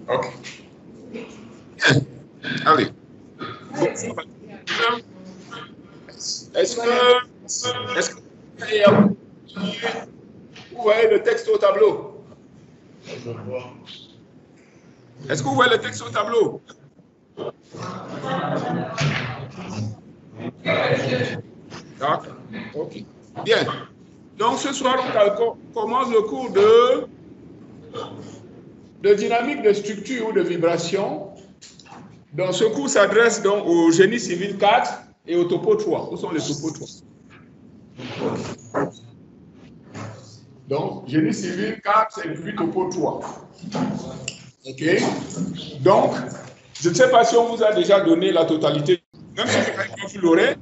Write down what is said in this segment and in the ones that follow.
Ok. Allez. Est-ce que vous voyez le texte au tableau? Est-ce que vous voyez le texte au tableau? D'accord. Ok. Bien. Donc ce soir, on commence le cours de dynamique de structure ou de vibration. Donc ce cours s'adresse donc au génie civil 4 et au topo 3. Où sont les topos 3? Donc génie civil 4, c'est puis topo 3. Ok. Donc, je ne sais pas si on vous a déjà donné la totalité, même si vous l'aurez.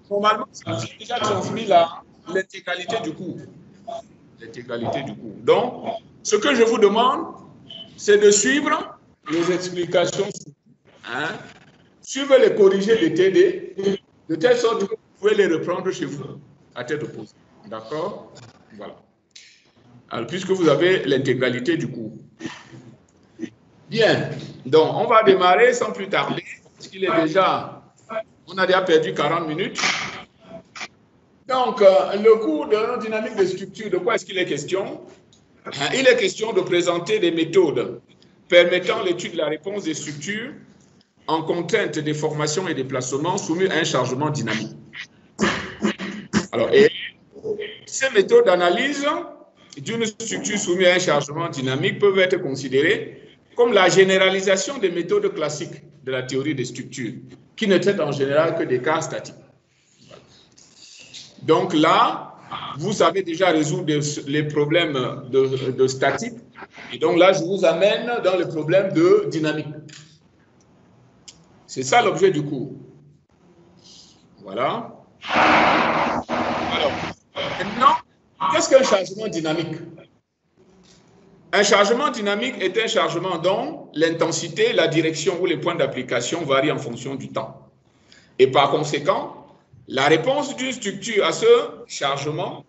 Normalement, ça vous a déjà transmis l'intégralité du cours. L'intégralité du cours. Donc, ce que je vous demande, c'est de suivre les explications. Hein? Suivez les corriger les TD, de telle sorte que vous pouvez les reprendre chez vous, à tête opposée. D'accord? Voilà. Alors, puisque vous avez l'intégralité du cours. Bien. Donc, on va démarrer sans plus tarder, parce qu'il est déjà... On a déjà perdu 40 minutes. Donc, le cours de dynamique de structure, de quoi est-ce qu'il est question? Il est question de présenter des méthodes permettant l'étude de la réponse des structures en contrainte des formations et des placements soumis à un chargement dynamique. Alors, et ces méthodes d'analyse d'une structure soumise à un chargement dynamique peuvent être considérées comme la généralisation des méthodes classiques de la théorie des structures, qui ne traitent en général que des cas statiques. Donc là, vous savez déjà résoudre les problèmes de statique. Et donc là, je vous amène dans les problèmes de dynamique. C'est ça l'objet du cours. Voilà. Alors, maintenant, qu'est-ce qu'un chargement dynamique? Un chargement dynamique est un chargement dont l'intensité, la direction ou les points d'application varient en fonction du temps. Et par conséquent, la réponse d'une structure à ce chargement,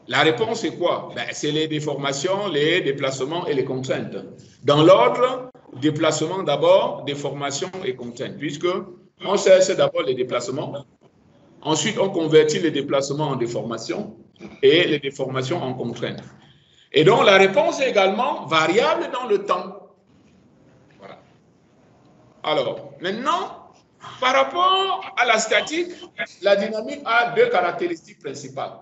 la réponse est quoi? C'est les déformations, les déplacements et les contraintes. Dans l'ordre, déplacement d'abord, déformation et contraintes, puisque on cherche d'abord les déplacements, ensuite on convertit les déplacements en déformations et les déformations en contraintes. Et donc la réponse est également variable dans le temps. Voilà. Alors, maintenant, par rapport à la statique, la dynamique a deux caractéristiques principales.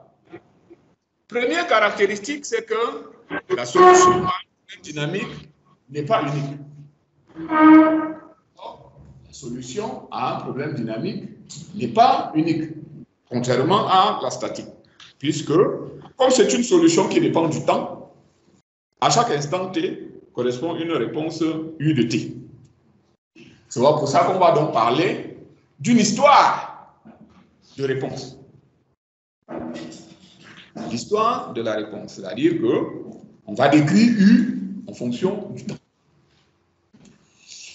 Première caractéristique, c'est que la solution à un problème dynamique n'est pas unique. La solution à un problème dynamique n'est pas unique, contrairement à la statique. Puisque, comme c'est une solution qui dépend du temps, à chaque instant t correspond une réponse U de t. C'est pour ça qu'on va donc parler d'une histoire de réponse. L'histoire de la réponse, c'est-à-dire qu'on va décrire U en fonction du temps.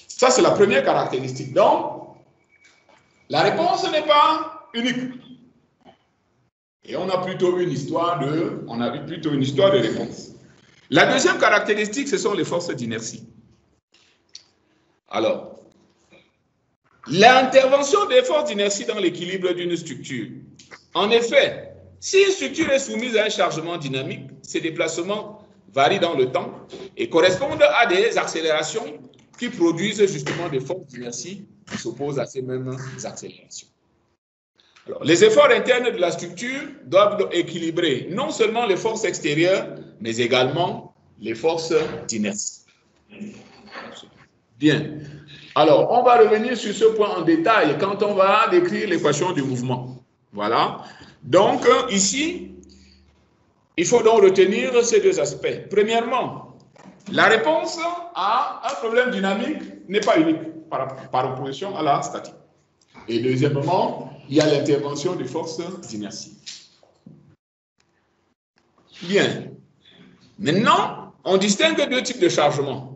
Ça, c'est la première caractéristique. Donc, la réponse n'est pas unique. Et on a plutôt une histoire de réponse. La deuxième caractéristique, ce sont les forces d'inertie. Alors, l'intervention des forces d'inertie dans l'équilibre d'une structure. En effet, si une structure est soumise à un chargement dynamique, ses déplacements varient dans le temps et correspondent à des accélérations qui produisent justement des forces d'inertie qui s'opposent à ces mêmes accélérations. Alors, les efforts internes de la structure doivent équilibrer non seulement les forces extérieures, mais également les forces d'inertie. Bien. Alors, on va revenir sur ce point en détail quand on va décrire l'équation du mouvement. Voilà. Donc, ici, il faut donc retenir ces deux aspects. Premièrement, la réponse à un problème dynamique n'est pas unique par opposition à la statique. Et deuxièmement, il y a l'intervention des forces d'inertie. Bien. Maintenant, on distingue deux types de chargements.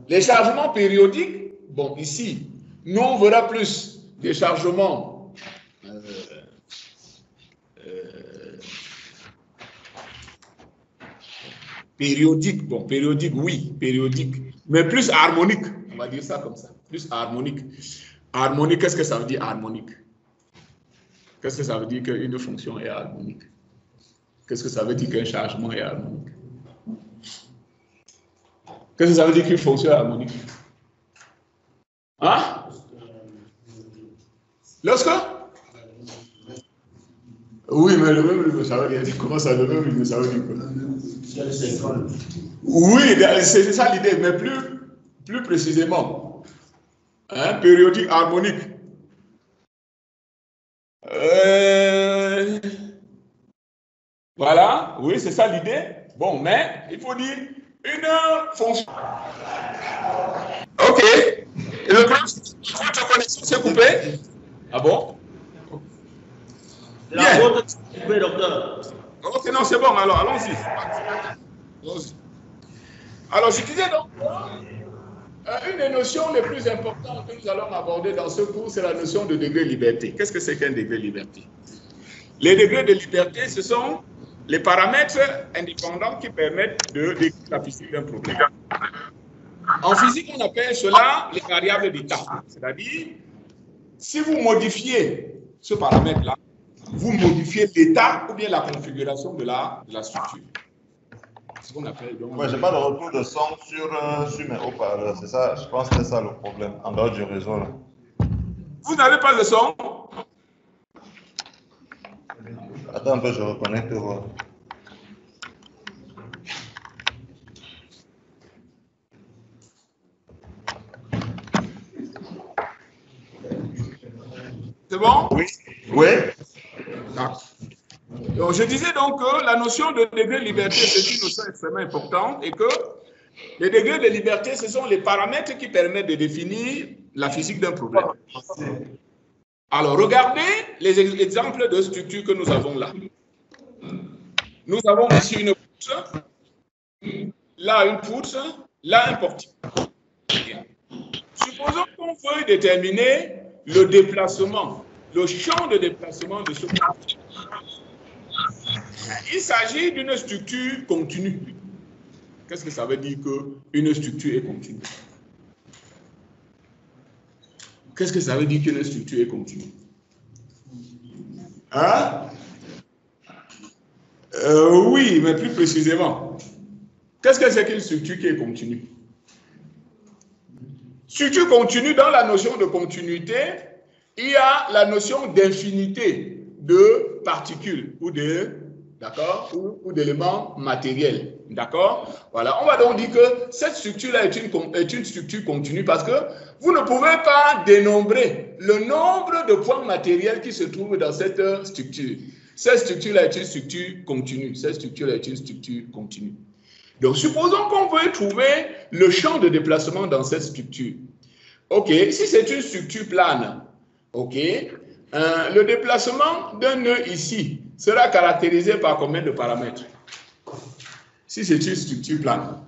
Les chargements périodiques, bon, ici, nous, on verra plus des chargements Périodique, bon, périodique, oui, périodique, mais plus harmonique, on va dire ça comme ça, plus harmonique. Harmonique, qu'est-ce que ça veut dire harmonique? Qu'est-ce que ça veut dire qu'une fonction est harmonique? Qu'est-ce que ça veut dire qu'un chargement est harmonique? Qu'est-ce que ça veut dire qu'une fonction est harmonique? Hein? Lorsque? Oui, mais le même, ça veut dire, comment ça, le même, ça veut dire quoi? Oui, c'est ça l'idée, mais plus précisément. Hein, périodique, harmonique. Voilà, oui, c'est ça l'idée. Bon, mais il faut dire une fonction. Ok. Et le problème, votre connexion s'est coupée. Ah bon? La vôtre s'est coupée, docteur. Ok, non, c'est bon, alors allons-y. Alors, je disais donc, une des notions les plus importantes que nous allons aborder dans ce cours, c'est la notion de degré de liberté. Qu'est-ce que c'est qu'un degré de liberté? Les degrés de liberté, ce sont les paramètres indépendants qui permettent de décrire la physique d'un problème. En physique, on appelle cela les variables d'état. C'est-à-dire, si vous modifiez ce paramètre-là, vous modifiez l'état ou bien la configuration de la structure. C'est ce qu'on appelle. Ouais, je n'ai pas de retour de son sur mes haut-parleurs. C'est ça, je pense que c'est ça le problème, en dehors du réseau. Là. Vous n'avez pas de son? Attends un peu, je reconnecte. Voir. C'est bon? Oui. Oui. Donc, je disais donc que la notion de degré de liberté, c'est une notion extrêmement importante et que les degrés de liberté, ce sont les paramètres qui permettent de définir la physique d'un problème. Alors, regardez les exemples de structures que nous avons là. Nous avons ici une poutre, là une poutre, là un portique. Supposons qu'on veuille déterminer le déplacement, le champ de déplacement de ce portique. Il s'agit d'une structure continue. Qu'est-ce que ça veut dire qu'une structure est continue? Qu'est-ce que ça veut dire qu'une structure est continue? Hein? Oui, mais plus précisément. Qu'est-ce que c'est qu'une structure qui est continue? Structure continue, dans la notion de continuité, il y a la notion d'infinité de particules ou de, d'accord, ou d'éléments matériels, d'accord. Voilà, on va donc dire que cette structure-là est une structure continue parce que vous ne pouvez pas dénombrer le nombre de points matériels qui se trouvent dans cette structure. Cette structure-là est une structure continue. Cette structure-là est une structure continue. Donc, supposons qu'on veut trouver le champ de déplacement dans cette structure. OK, si c'est une structure plane, OK, le déplacement d'un nœud ici sera caractérisé par combien de paramètres? Si c'est une structure plane.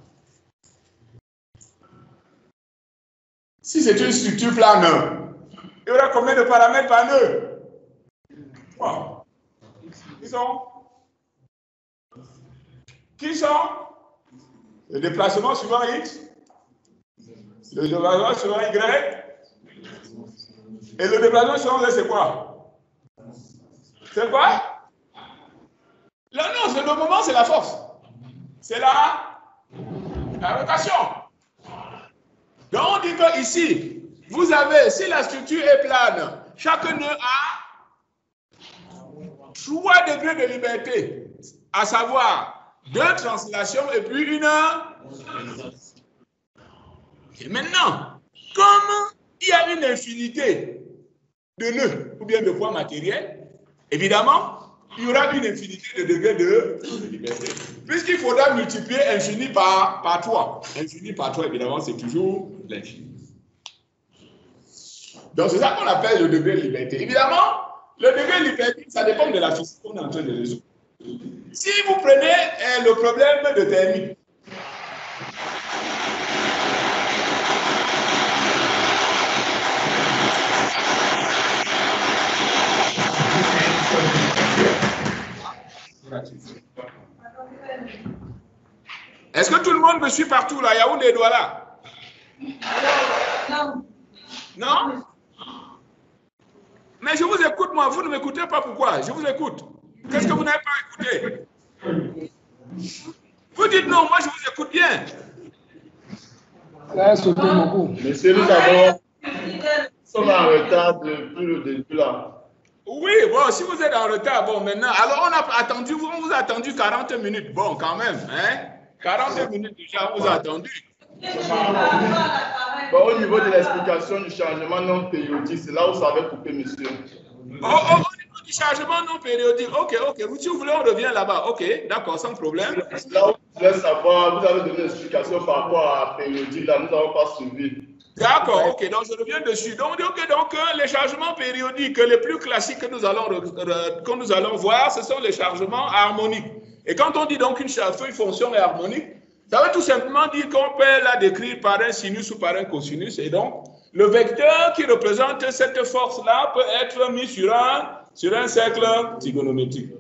Si c'est une structure plane, il y aura combien de paramètres par nœud? 3. Qui sont? Le déplacement suivant X, le déplacement suivant Y, et le déplacement suivant Z, c'est quoi? C'est quoi? Là, non, le moment, c'est la force. C'est la rotation. Donc, on dit que ici, vous avez, si la structure est plane, chaque nœud a 3 degrés de liberté, à savoir 2 translations et puis une. Et maintenant, comme il y a une infinité de nœuds ou bien de points matériels, évidemment, il y aura une infinité de degrés de liberté. Puisqu'il faudra multiplier infini par 3. Infini par 3, évidemment, c'est toujours l'infini. Donc, c'est ça qu'on appelle le degré de liberté. Évidemment, le degré de liberté, ça dépend de la physique qu'on est en train de résoudre. Si vous prenez le problème de thermique, Est-ce que tout le monde me suit partout là? Yaoundé, Douala? Non. Non? Mais je vous écoute, moi. Vous ne m'écoutez pas, pourquoi? Je vous écoute. Qu'est-ce que vous n'avez pas écouté? Vous dites non, moi je vous écoute bien. Ça a sauté beaucoup. Monsieur, nous sommes en retard depuis le début là. Oui, bon, si vous êtes en retard, bon, maintenant, alors on a attendu, on vous a attendu 40 minutes, bon, quand même, hein? 40 minutes déjà, on vous a attendu. Bon, au niveau de l'explication du changement non périodique, c'est là où ça avait coupé, monsieur. Au niveau du changement non périodique, ok, si vous voulez, on revient là-bas, ok, d'accord, sans problème. Là où je voulais savoir, vous avez donné une explication par rapport à la périodique, là, nous n'avons pas suivi. D'accord, ok, donc je reviens dessus. Donc, les changements périodiques les plus classiques que nous allons voir, ce sont les changements harmoniques. Et quand on dit donc qu'une fonction est harmonique, ça veut tout simplement dire qu'on peut la décrire par un sinus ou par un cosinus. Et donc, le vecteur qui représente cette force-là peut être mis sur un cercle trigonométrique.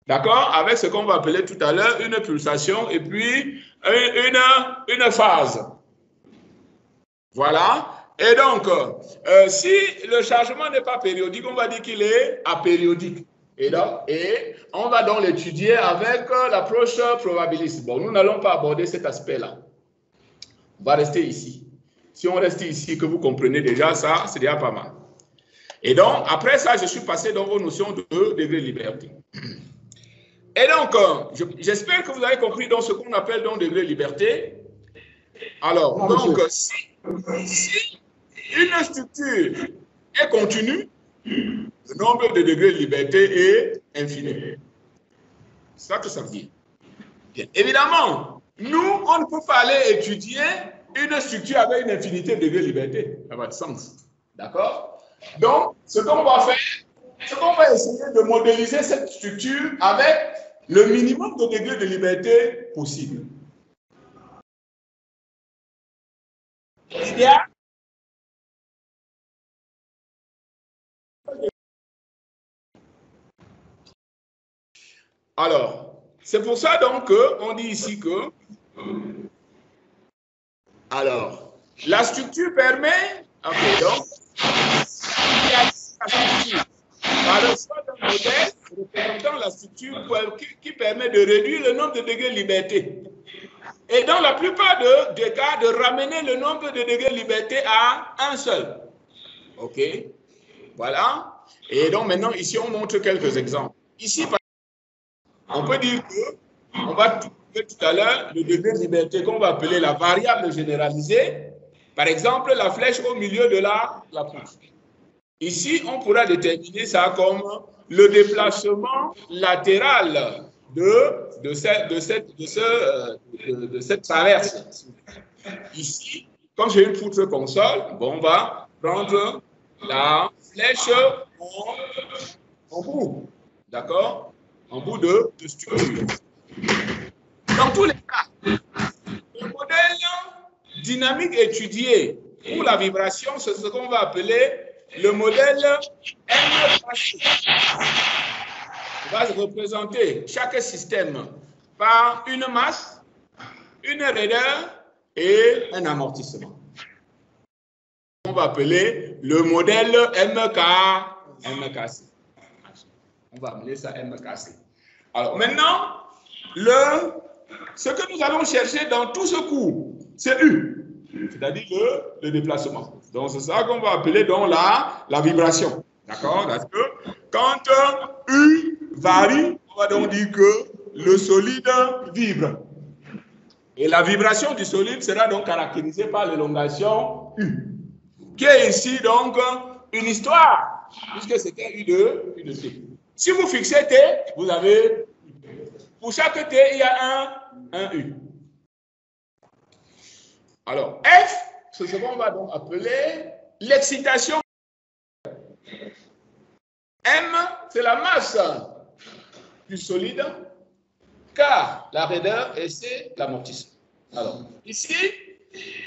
D'accord? Avec ce qu'on va appeler tout à l'heure une pulsation et puis une phase. Voilà. Et donc, si le changement n'est pas périodique, on va dire qu'il est apériodique. Et on va donc l'étudier avec l'approche probabiliste. Bon, nous n'allons pas aborder cet aspect-là. On va rester ici. Si on reste ici, que vous comprenez déjà ça, c'est déjà pas mal. Et donc, après ça, je suis passé donc aux notions de degré de liberté. Et donc, j'espère que vous avez compris donc, ce qu'on appelle donc degré de liberté. Alors, donc, si une structure est continue, le nombre de degrés de liberté est infini. C'est ça que ça veut dire. Bien. Évidemment, nous, on ne peut pas aller étudier une structure avec une infinité de degrés de liberté. Ça n'a pas de sens. D'accord? Donc, ce qu'on va faire, c'est qu'on va essayer de modéliser cette structure avec le minimum de degrés de liberté possible. L'idéal, alors, c'est pour ça donc qu'on dit ici que, alors, la structure permet, ok, donc, la structure par le choix d'un modèle représentant la structure qui permet de réduire le nombre de degrés de liberté. Et dans la plupart des cas, de ramener le nombre de degrés de liberté à un seul. OK? Voilà. Et donc maintenant, ici, on montre quelques exemples. Ici, on peut dire qu'on va trouver tout à l'heure le degré de liberté qu'on va appeler la variable généralisée. Par exemple, la flèche au milieu de la poutre. Ici, on pourra déterminer ça comme le déplacement latéral de cette traverse. Ici, comme j'ai une poutre console, bon, on va prendre la flèche en bout, d'accord? En bout de structure. Dans tous les cas, le modèle dynamique étudié pour la vibration, c'est ce qu'on va appeler le modèle M-cassé. On va représenter chaque système par une masse, une raideur et un amortissement. On va appeler le modèle M-cassé. On va appeler ça M-cassé. Alors maintenant, ce que nous allons chercher dans tout ce cours, c'est U, c'est-à-dire le déplacement. Donc c'est ça qu'on va appeler donc la vibration. D'accord? Parce que quand U varie, on va donc dire que le solide vibre. Et la vibration du solide sera donc caractérisée par l'élongation U, qui est ici donc une histoire, puisque c'était U de T. Si vous fixez T, vous avez, pour chaque T, il y a un U. Alors, F, c'est ce qu'on va donc appeler l'excitation. M, c'est la masse du solide, K, la raideur, et C, l'amortissement. Alors, ici,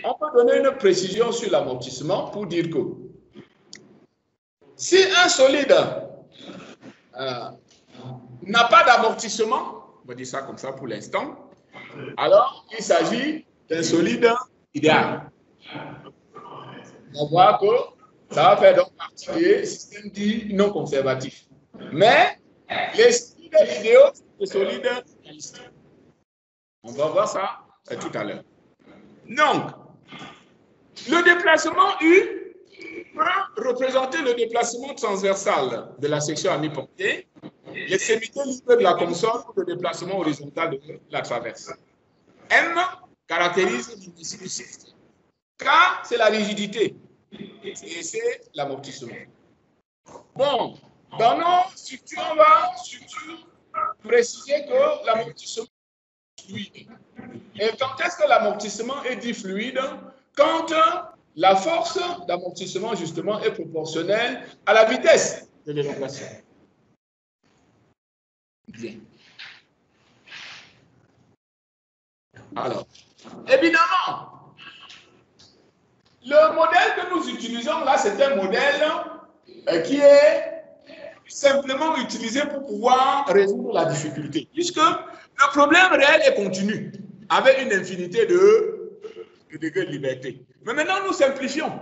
on peut donner une précision sur l'amortissement pour dire que si un solide n'a pas d'amortissement, on va dire ça comme ça pour l'instant, alors il s'agit d'un solide idéal. On voit que ça va faire donc partie des systèmes dits non conservatifs. Mais les solides idéaux, c'est des solides réalistes. On va voir ça tout à l'heure. Donc, le déplacement U peut représenter le déplacement transversal de la section à mi-portée, l'extrémité libre de la console ou le déplacement horizontal de la traverse. M caractérise l'immensité du système. K, c'est la rigidité. Et c'est l'amortissement. Bon, dans nos structures, on va préciser que l'amortissement est fluide. Et quand est-ce que l'amortissement est dit fluide? Quand la force d'amortissement, justement, est proportionnelle à la vitesse de l'élongation. Bien. Alors, évidemment, le modèle que nous utilisons là, c'est un modèle qui est simplement utilisé pour pouvoir résoudre la difficulté, puisque le problème réel est continu, avec une infinité de degrés de liberté. Mais maintenant, nous simplifions.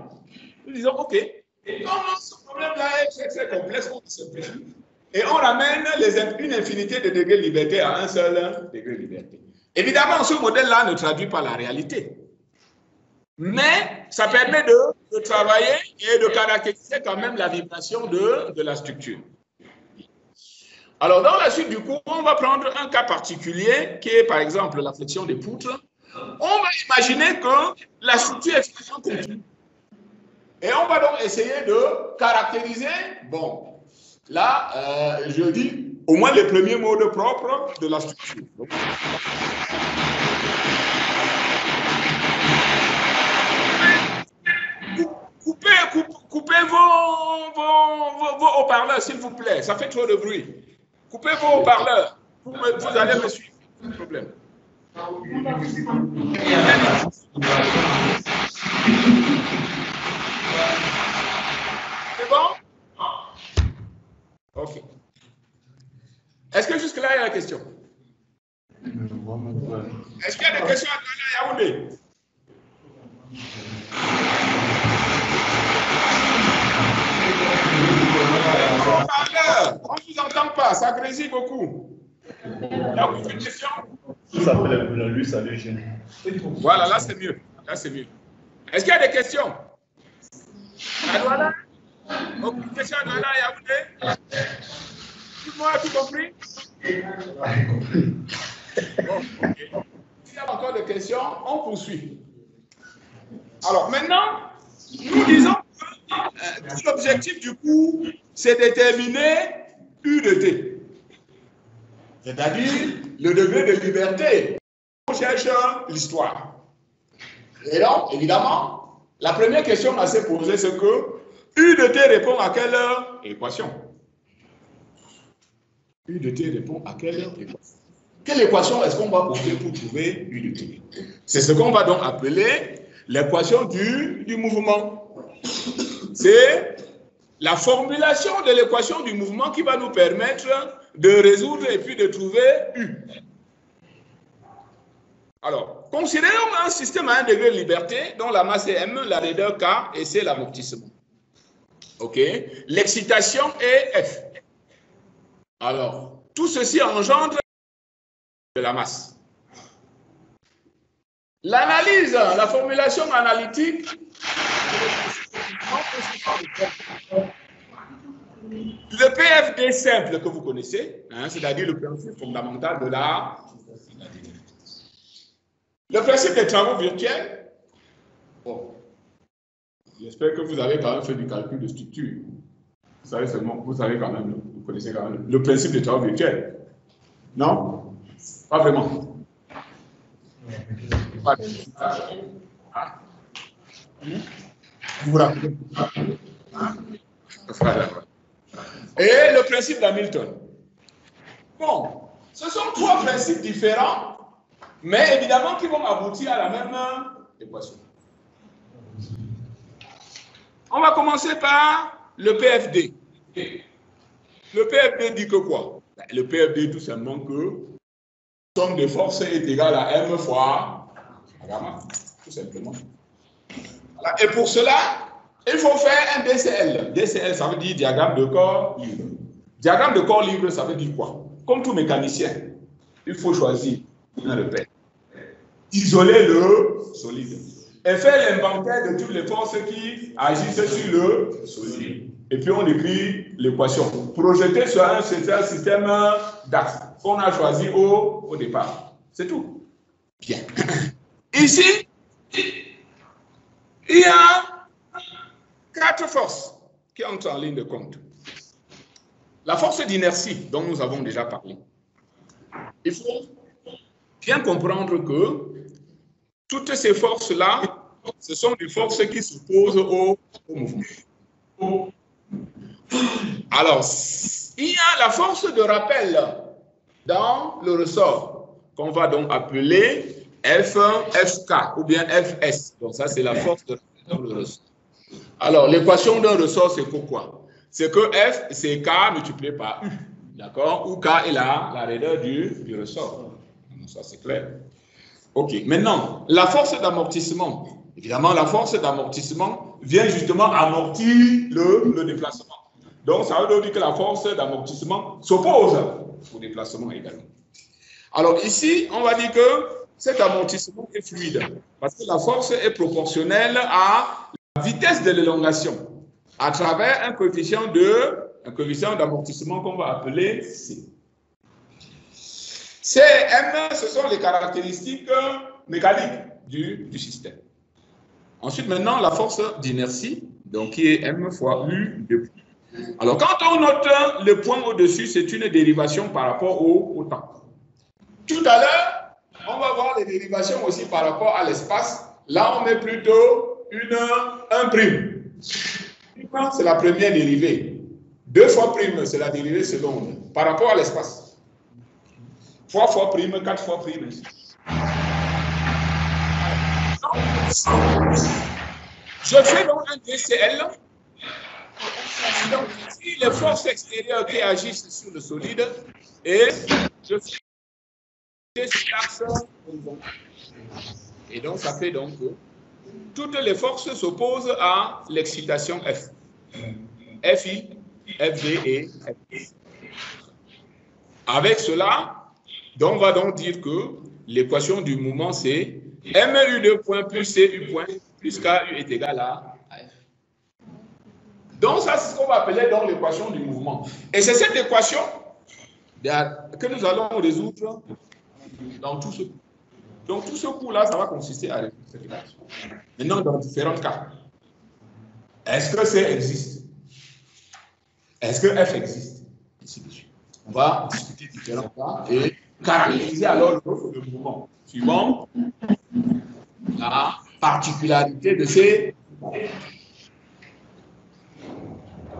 Nous disons, OK, comme ce problème-là est très complexe, on simplifie. Et on ramène une infinité de degrés de liberté à un seul degré de liberté. Évidemment, ce modèle-là ne traduit pas la réalité. Mais ça permet de travailler et de caractériser quand même la vibration de la structure. Alors, dans la suite du cours, on va prendre un cas particulier qui est, par exemple, la flexion des poutres. On va imaginer que la structure est finalement continue. Et on va donc essayer de caractériser, bon, là, je dis au moins les premiers modes propres de la structure. Donc, coupez vos haut-parleurs, s'il vous plaît. Ça fait trop de bruit. Coupez vos haut-parleurs. Vous allez me suivre. Pas de problème. C'est bon? OK. Est-ce que jusque-là, il y a des questions? Est-ce qu'il y a des questions à Yaoundé? On ne vous entend pas, ça grésille beaucoup. Il y a beaucoup de questions? Ça fait lui, ça lui gêne. Voilà, là c'est mieux. Là c'est mieux. Est-ce qu'il y a des questions? Adouala? Aucune question à Adouala, Yaoundé? Tout le monde a tout compris? Bon, ok. S'il y a encore des questions, on poursuit. Alors maintenant, nous disons que tout l'objectif du cours, c'est déterminer U de T. C'est-à-dire le degré de liberté. On cherche l'histoire. Et donc, évidemment, la première question à se poser, c'est que U de T répond à quelle équation? U de T répond à quelle équation? Quelle équation est-ce qu'on va poser pour trouver U de T? C'est ce qu'on va donc appeler l'équation du mouvement. C'est la formulation de l'équation du mouvement qui va nous permettre de résoudre et puis de trouver U. Alors, considérons un système à un degré de liberté dont la masse est M, la raideur K et c'est l'amortissement. OK? L'excitation est F. Alors, tout ceci engendre de la masse. L'analyse, la formulation analytique, le PFD simple que vous connaissez, hein, c'est-à-dire le principe fondamental de la... Le principe des travaux virtuels, bon, j'espère que vous avez quand même fait du calcul de structure. Vous savez seulement, vous savez quand même, vous connaissez quand même le principe des travaux virtuels. Non? Pas vraiment. Pas ah. Vous vous rappelez? Ah. Et le principe d'Hamilton. Bon, ce sont trois principes différents, mais évidemment qui vont aboutir à la même équation. On va commencer par le PFD. Le PFD dit que quoi? Le PFD tout simplement que somme de forces est égale à M fois la gamma, tout simplement. Voilà. Et pour cela, il faut faire un DCL. DCL, ça veut dire diagramme de corps libre. Diagramme de corps libre, ça veut dire quoi? Comme tout mécanicien, il faut choisir un repère. Isoler le solide. Et faire l'inventaire de toutes les forces qui agissent sur le solide. Et puis on écrit l'équation. Projeter sur un système d'axe qu'on a choisi au départ. C'est tout. Bien. Ici, il y a 4 forces qui entrent en ligne de compte. La force d'inertie dont nous avons déjà parlé. Il faut bien comprendre que toutes ces forces-là, ce sont des forces qui s'opposent au mouvement. Alors, il y a la force de rappel dans le ressort qu'on va donc appeler F1, FK ou bien FS. Donc ça, c'est la force de rappel dans le ressort. Alors, l'équation d'un ressort, c'est pourquoi? C'est que F, c'est K multiplié par U. D'accord? Où K est la raideur du ressort. Ça, c'est clair. OK. Maintenant, la force d'amortissement. Évidemment, la force d'amortissement vient justement amortir le déplacement. Donc, ça veut dire que la force d'amortissement s'oppose au déplacement également. Alors ici, on va dire que cet amortissement est fluide parce que la force est proportionnelle à la vitesse de l'élongation à travers un coefficient d'amortissement qu'on va appeler C. Cm, ce sont les caractéristiques mécaniques du système. Ensuite, maintenant, la force d'inertie, donc qui est M fois U de plus. Alors, quand on note le point au-dessus, c'est une dérivation par rapport au temps. Tout à l'heure, on va voir les dérivations aussi par rapport à l'espace. Là, on met plutôt un prime. C'est la première dérivée. 2 fois prime, c'est la dérivée seconde. Par rapport à l'espace. 3 fois prime, 4 fois prime. Je fais donc un DCL. Donc, ici, les forces extérieures qui agissent sur le solide et je fais sur l'axe horizontal. Et donc, ça fait donc que toutes les forces s'opposent à l'excitation F. FI, FD et FI. Avec cela, on va donc dire que l'équation du mouvement, c'est MU2 point plus CU point plus KU est égal à F. Donc, ça, c'est ce qu'on va appeler donc l'équation du mouvement. Et c'est cette équation que nous allons résoudre dans tout ce cours. Donc, tout ce cours-là, ça va consister à résoudre cette équation. Maintenant, dans différents cas. Est-ce que C existe? Est-ce que F existe? Ainsi de suite. On va discuter différents cas et caractériser alors le mouvement suivant la particularité de ces.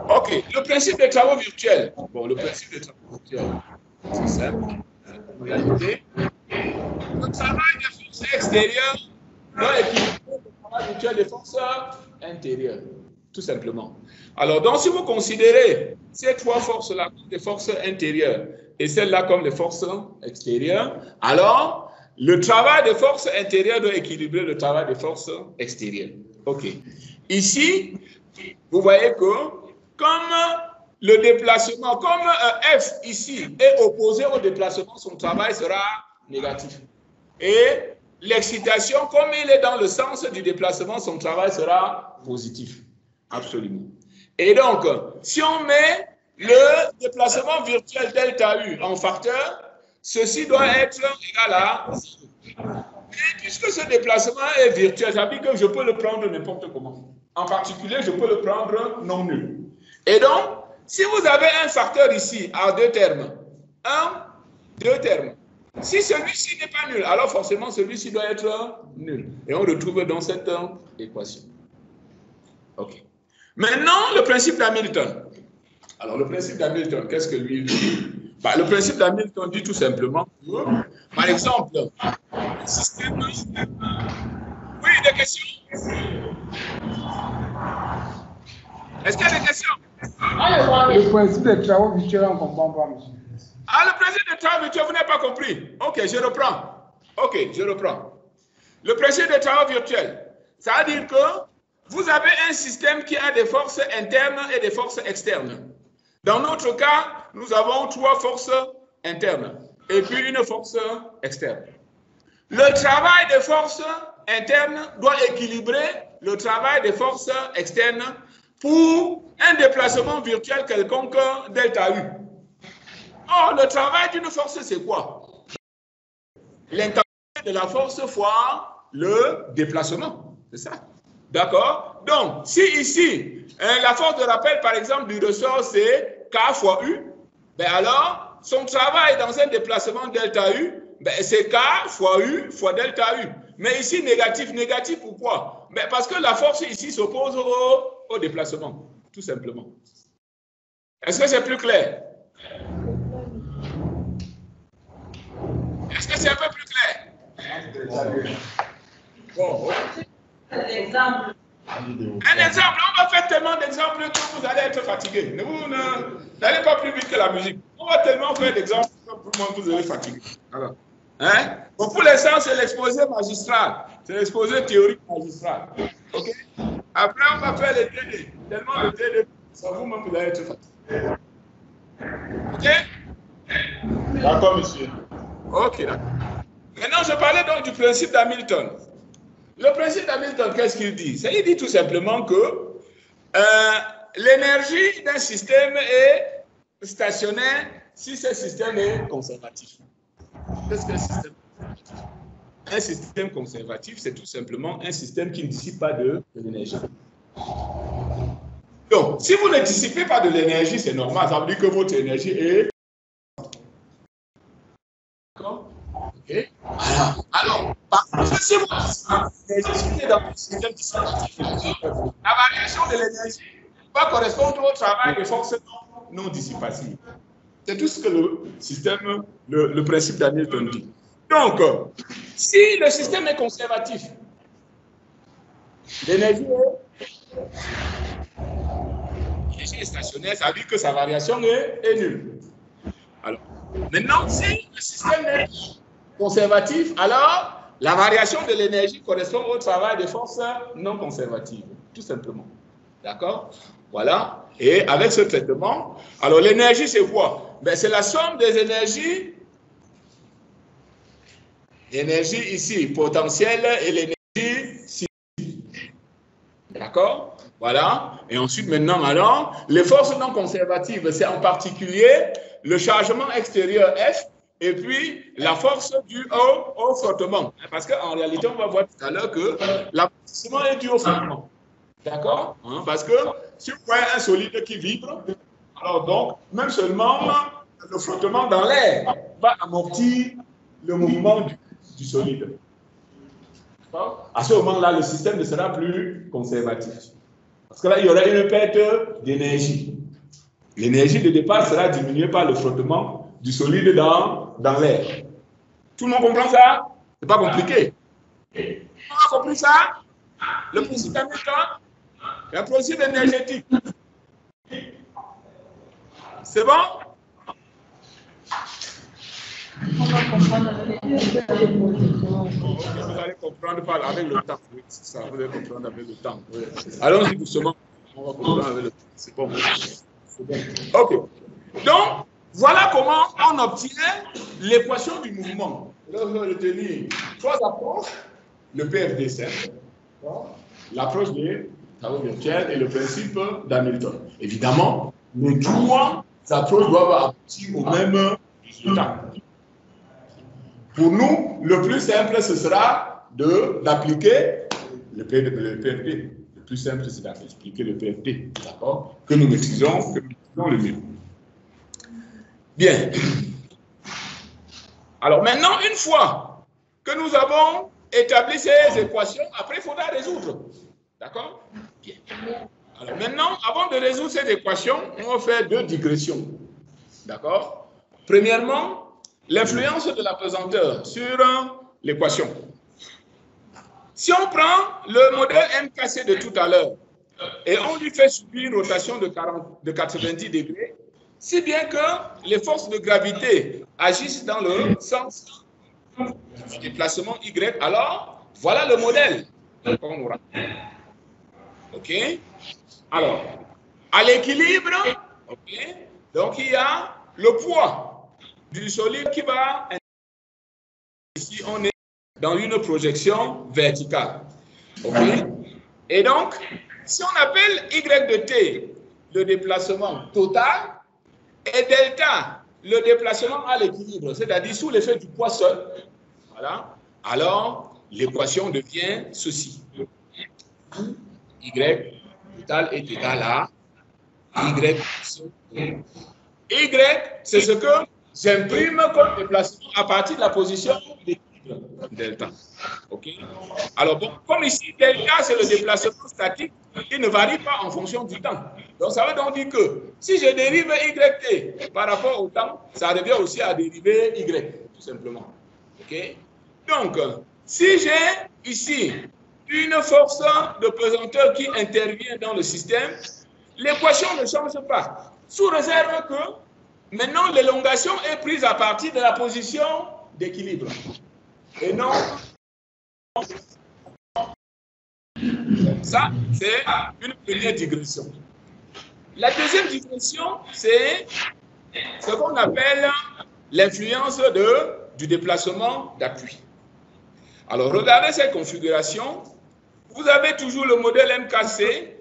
OK. Le principe des travaux virtuels. Bon, le principe des travaux virtuels, c'est simple. En réalité, le travail des forces extérieures doit équilibrer le travail virtuel des forces intérieures. Tout simplement. Alors, donc, si vous considérez ces 3 forces-là comme des forces intérieures et celles-là comme des forces extérieures, alors, le travail des forces intérieures doit équilibrer le travail des forces extérieures. OK. Ici, vous voyez que comme le déplacement, comme F ici est opposé au déplacement, son travail sera négatif. Et l'excitation, comme il est dans le sens du déplacement, son travail sera positif. Absolument. Et donc, si on met le déplacement virtuel delta U en facteur, ceci doit être égal à 0. Et puisque ce déplacement est virtuel, ça veut dire que je peux le prendre n'importe comment. En particulier, je peux le prendre non nul. Et donc, si vous avez un facteur ici à 2 termes, 2 termes, si celui-ci n'est pas nul, alors forcément celui-ci doit être nul. Et on retrouve dans cette équation. OK. Maintenant, le principe d'Hamilton. Alors, le principe d'Hamilton, qu'est-ce que lui dit? Le principe d'Hamilton dit tout simplement que, par exemple, le système. Oui, des questions? Est-ce qu'il y a des questions? Le principe des travaux virtuels, on ne comprend pas, monsieur. Ah, le principe de travaux virtuels, vous n'avez pas compris. Ok, je reprends. Ok, je reprends. Le principe de travaux virtuels, ça veut dire que vous avez un système qui a des forces internes et des forces externes. Dans notre cas, nous avons 3 forces internes et puis une force externe. Le travail des forces internes doit équilibrer le travail des forces externes pour un déplacement virtuel quelconque delta U. Or, le travail d'une force, c'est quoi? L'intensité de la force fois le déplacement. C'est ça. D'accord? Donc, si ici, la force de rappel, par exemple, du ressort, c'est K fois U, ben alors, son travail dans un déplacement delta U, ben c'est K fois U fois delta U. Mais ici, négatif. Négatif, pourquoi? Ben parce que la force ici s'oppose au déplacement, tout simplement. Est-ce que c'est plus clair? Est-ce que c'est un peu plus clair? Bon, Un exemple. un exemple, on va faire tellement d'exemples que vous allez être fatigué. Vous n'allez pas plus vite que la musique. On va tellement faire d'exemples que vous allez fatiguer. Alors, hein? Bon, pour l'instant, c'est l'exposé magistral. C'est l'exposé théorique magistral. OK? Après, on va faire les TD. Tellement le TD, ça vous-même, vous allez être fatigué. OK? D'accord, monsieur. OK, d'accord. Maintenant, je parlais donc du principe d'Hamilton. Le principe d'Hamilton, qu'est-ce qu'il dit? Il dit tout simplement que l'énergie d'un système est stationnaire si ce système est conservatif. Qu'est-ce qu'un système conservatif? Un système conservatif, c'est tout simplement un système qui ne dissipe pas de l'énergie. Donc, si vous ne dissipez pas de l'énergie, c'est normal, ça veut dire que votre énergie est... D'accord? Ok. Alors, par contre, si vous dissipez dans le système dissipatif, la variation de l'énergie va correspondre au travail de force non dissipative. C'est tout ce que le système, le principe d'Hamilton dit. Donc, si le système est conservatif, l'énergie est stationnaire, ça veut dire que sa variation est nulle. Alors, maintenant, si le système est conservatif, alors la variation de l'énergie correspond au travail de forces non conservatives, tout simplement. D'accord? Voilà. Et avec ce traitement, alors l'énergie, c'est quoi? Ben, c'est la somme des énergies. L'énergie ici, potentielle, et l'énergie cinétique. D'accord? Voilà. Et ensuite, maintenant, alors, les forces non conservatives, c'est en particulier le chargement extérieur F et puis la force due au frottement. Parce qu'en réalité, on va voir tout à l'heure que l'amortissement est dû au frottement. D'accord? Hein? Parce que si vous voyez un solide qui vibre, alors donc, même seulement le frottement dans l'air va amortir le mouvement du solide. À ce moment-là, le système ne sera plus conservatif. Parce que là, il y aura une perte d'énergie. L'énergie de départ sera diminuée par le frottement du solide dans l'air. Tout le monde comprend ça? C'est pas compliqué. Tout le monde a compris ça? Le principe d'Hamilton, le principe énergétique. C'est bon? On va comprendre avec Vous allez comprendre avec le temps. Oui, c'est ça, vous allez comprendre avec le temps. Oui. Allons-y doucement. On va comprendre avec le temps. C'est bon. OK. Donc, voilà comment on obtient l'équation du mouvement. Là, vous allez retenir 3 approches. Le PFD simple, l'approche des travaux virtuels et le principe d'Hamilton. Évidemment, les 3 approches doivent aboutir au même résultat. Pour nous, le plus simple, ce sera d'appliquer le PFD. Le plus simple, c'est d'appliquer le PFD, d'accord? Que nous maîtrisons le mieux. Bien. Alors maintenant, une fois que nous avons établi ces équations, après, il faudra résoudre. D'accord? Bien. Alors maintenant, avant de résoudre ces équations, on va faire 2 digressions. D'accord? Premièrement, l'influence de la pesanteur sur l'équation. Si on prend le modèle MKC de tout à l'heure et on lui fait subir une rotation de 90 degrés, si bien que les forces de gravité agissent dans le sens du déplacement Y, alors voilà le modèle qu'on aura. OK? Alors, à l'équilibre, OK? Donc il y a le poids du solide qui va... Ici, on est dans une projection verticale. OK? Et donc, si on appelle Y de t le déplacement total et delta le déplacement à l'équilibre, c'est-à-dire sous l'effet du poids seul, voilà, alors l'équation devient ceci. Y total est égal à Y. Y, c'est ce que j'imprime comme déplacement à partir de la position d'équilibre delta. OK? Alors, bon, comme ici, delta, c'est le déplacement statique, il ne varie pas en fonction du temps. Donc, ça veut donc dire que si je dérive YT par rapport au temps, ça revient aussi à dériver Y, tout simplement. OK? Donc, si j'ai ici une force de pesanteur qui intervient dans le système, l'équation ne change pas, sous réserve que maintenant l'élongation est prise à partir de la position d'équilibre. Et non... Ça, c'est une première digression. La deuxième digression, c'est ce qu'on appelle l'influence du déplacement d'appui. Alors, regardez cette configuration. Vous avez toujours le modèle MKC,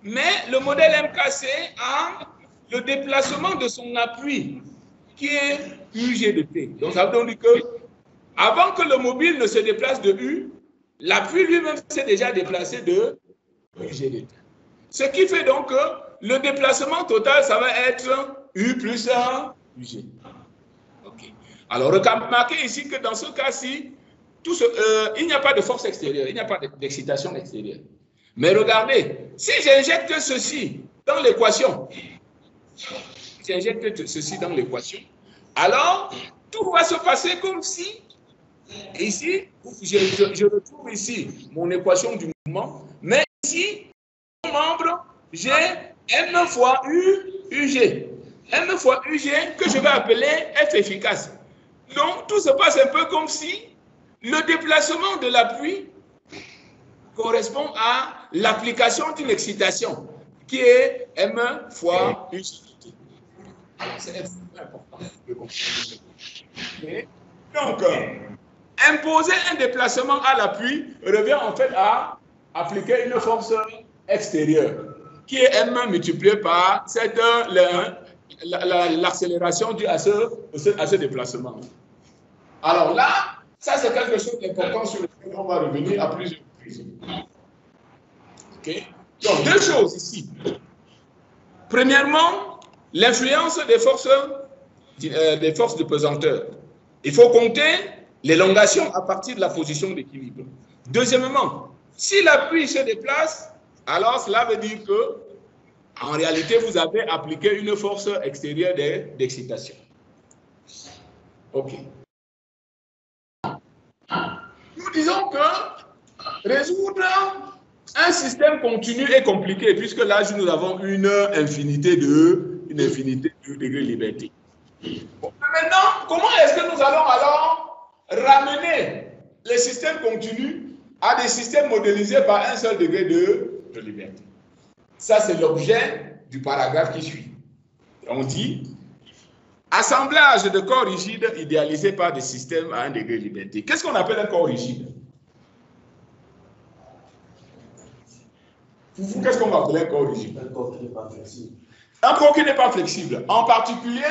mais le modèle MKC a le déplacement de son appui qui est UG de T. Donc, ça veut dire que avant que le mobile ne se déplace de U, l'appui lui-même s'est déjà déplacé de UG de T. Ce qui fait donc que le déplacement total, ça va être U plus UG. OK. Alors, remarquez ici que dans ce cas-ci, il n'y a pas de force extérieure, il n'y a pas d'excitation extérieure. Mais regardez, si j'injecte ceci dans l'équation, alors tout va se passer comme si, ici, je retrouve ici mon équation du mouvement, mais ici, mon membre, j'ai M fois UG. M fois UG que je vais appeler F efficace. Donc, tout se passe un peu comme si le déplacement de l'appui correspond à l'application d'une excitation qui est M fois UG. C'est important de comprendre. Okay. Donc, imposer un déplacement à l'appui revient en fait à appliquer une force extérieure qui est M multiplié par l'accélération due à ce déplacement. Alors là, ça c'est quelque chose d'important sur lequel on va revenir à plusieurs reprises. Okay. Donc, deux choses ici. Premièrement, l'influence des forces de pesanteur. Il faut compter l'élongation à partir de la position d'équilibre. Deuxièmement, si l'appui se déplace, alors cela veut dire que, en réalité, vous avez appliqué une force extérieure d'excitation. OK. Nous disons que résoudre un système continu est compliqué, puisque là, nous avons une infinité de degrés de liberté. Bon, maintenant, comment est-ce que nous allons alors ramener les systèmes continus à des systèmes modélisés par un seul degré de liberté? Ça, c'est l'objet du paragraphe qui suit. On dit assemblage de corps rigides idéalisés par des systèmes à un degré de liberté. Qu'est-ce qu'on appelle un corps rigide? Qu'est-ce qu'on va appeler un corps rigide? Un corps qui n'est pas flexible. Un corps qui n'est pas flexible. En particulier,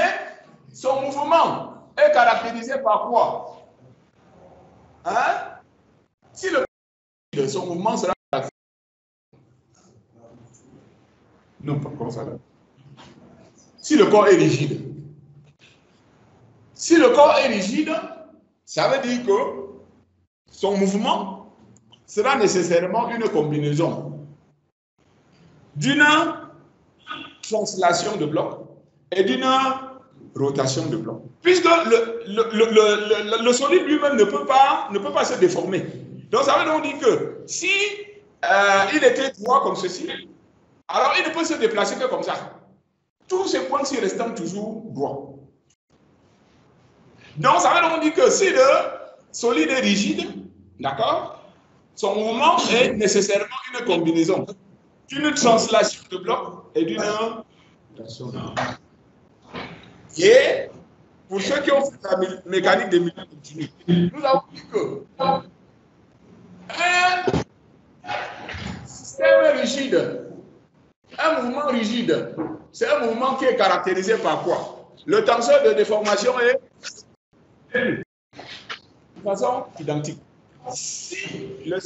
son mouvement est caractérisé par quoi? Hein? Si son mouvement sera... Non, pas comme ça. Là. Si le corps est rigide. Si le corps est rigide, ça veut dire que son mouvement sera nécessairement une combinaison d'une translation de bloc et d'une rotation de bloc. Puisque le solide lui-même ne peut pas se déformer. Donc ça veut donc dire que si il était droit comme ceci, alors il ne peut se déplacer que comme ça. tous ces points-ci restant toujours droits. Donc, ça veut donc dire que si le solide est rigide, d'accord, son mouvement est nécessairement une combinaison d'une translation de bloc et d'une rotation. Et pour ceux qui ont fait la mécanique des milieux continus, nous avons dit que un système rigide, un mouvement rigide, c'est un mouvement qui est caractérisé par quoi? Le tenseur de déformation est de façon identique. Si le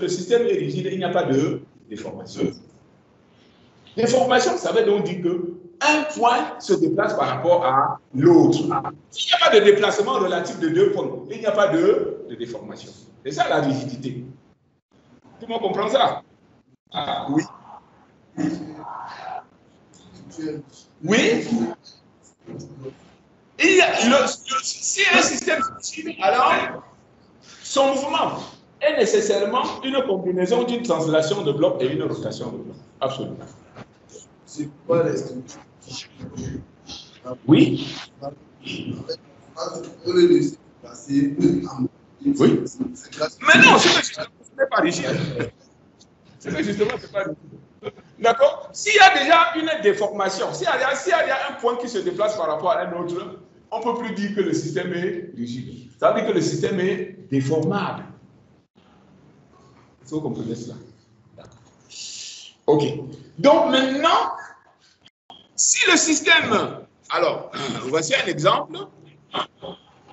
système est rigide, il n'y a pas de déformation. Déformation, ça veut donc dire qu'un point se déplace par rapport à l'autre. S'il n'y a pas de déplacement relatif de deux points, il n'y a pas de déformation. C'est ça la rigidité. Tout le monde comprend ça? Ah, oui. Oui. Si un système est rigide, alors son mouvement est nécessairement une combinaison d'une translation de blocs et une rotation de blocs. Absolument. C'est quoi les structures? Oui. On le laisse passer. Oui. Mais non, ce n'est pas rigide. Ce n'est justement pas rigide. D'accord? S'il y a déjà une déformation, s'il y a un point qui se déplace par rapport à un autre, on ne peut plus dire que le système est rigide. Ça veut dire que le système est déformable. Est-ce que vous comprenez cela? D'accord. OK. Donc maintenant, si le système... Alors, voici un exemple.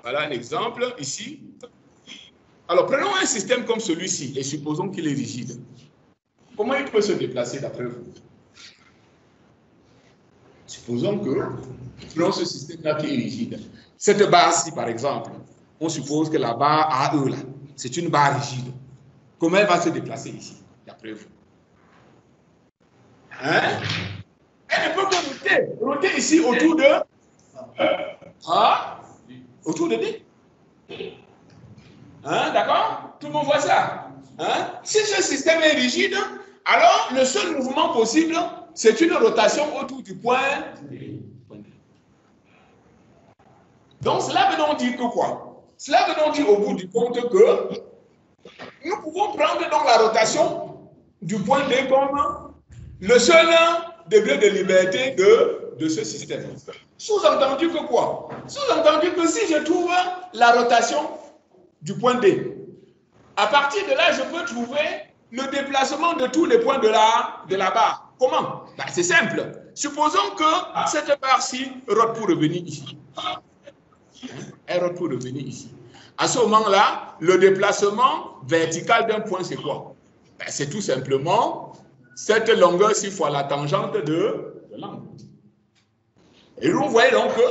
Voilà un exemple ici. Alors, prenons un système comme celui-ci et supposons qu'il est rigide. Comment il peut se déplacer d'après vous? Supposons que, prenons ce système-là qui est rigide. Cette barre-ci, par exemple, on suppose que la barre AE, là, c'est une barre rigide. Comment elle va se déplacer ici, d'après vous? Hein? Elle ne peut que roter ici autour de... autour de D. Hein, d'accord? Tout le monde voit ça. Hein? Si ce système est rigide, alors le seul mouvement possible, c'est une rotation autour du point D. Donc cela veut donc dire que quoi? Cela veut donc dire au bout du compte que nous pouvons prendre donc la rotation du point D comme le seul degré de liberté de ce système. Sous-entendu que quoi? Sous-entendu que si je trouve la rotation du point D, à partir de là, je peux trouver le déplacement de tous les points de la barre. Comment? Ben, c'est simple. Supposons que cette barre-ci rote pour revenir ici. Elle rote pour revenir ici. À ce moment-là, le déplacement vertical d'un point, c'est quoi? Ben, c'est tout simplement cette longueur-ci fois la tangente de l'angle. Et vous voyez donc que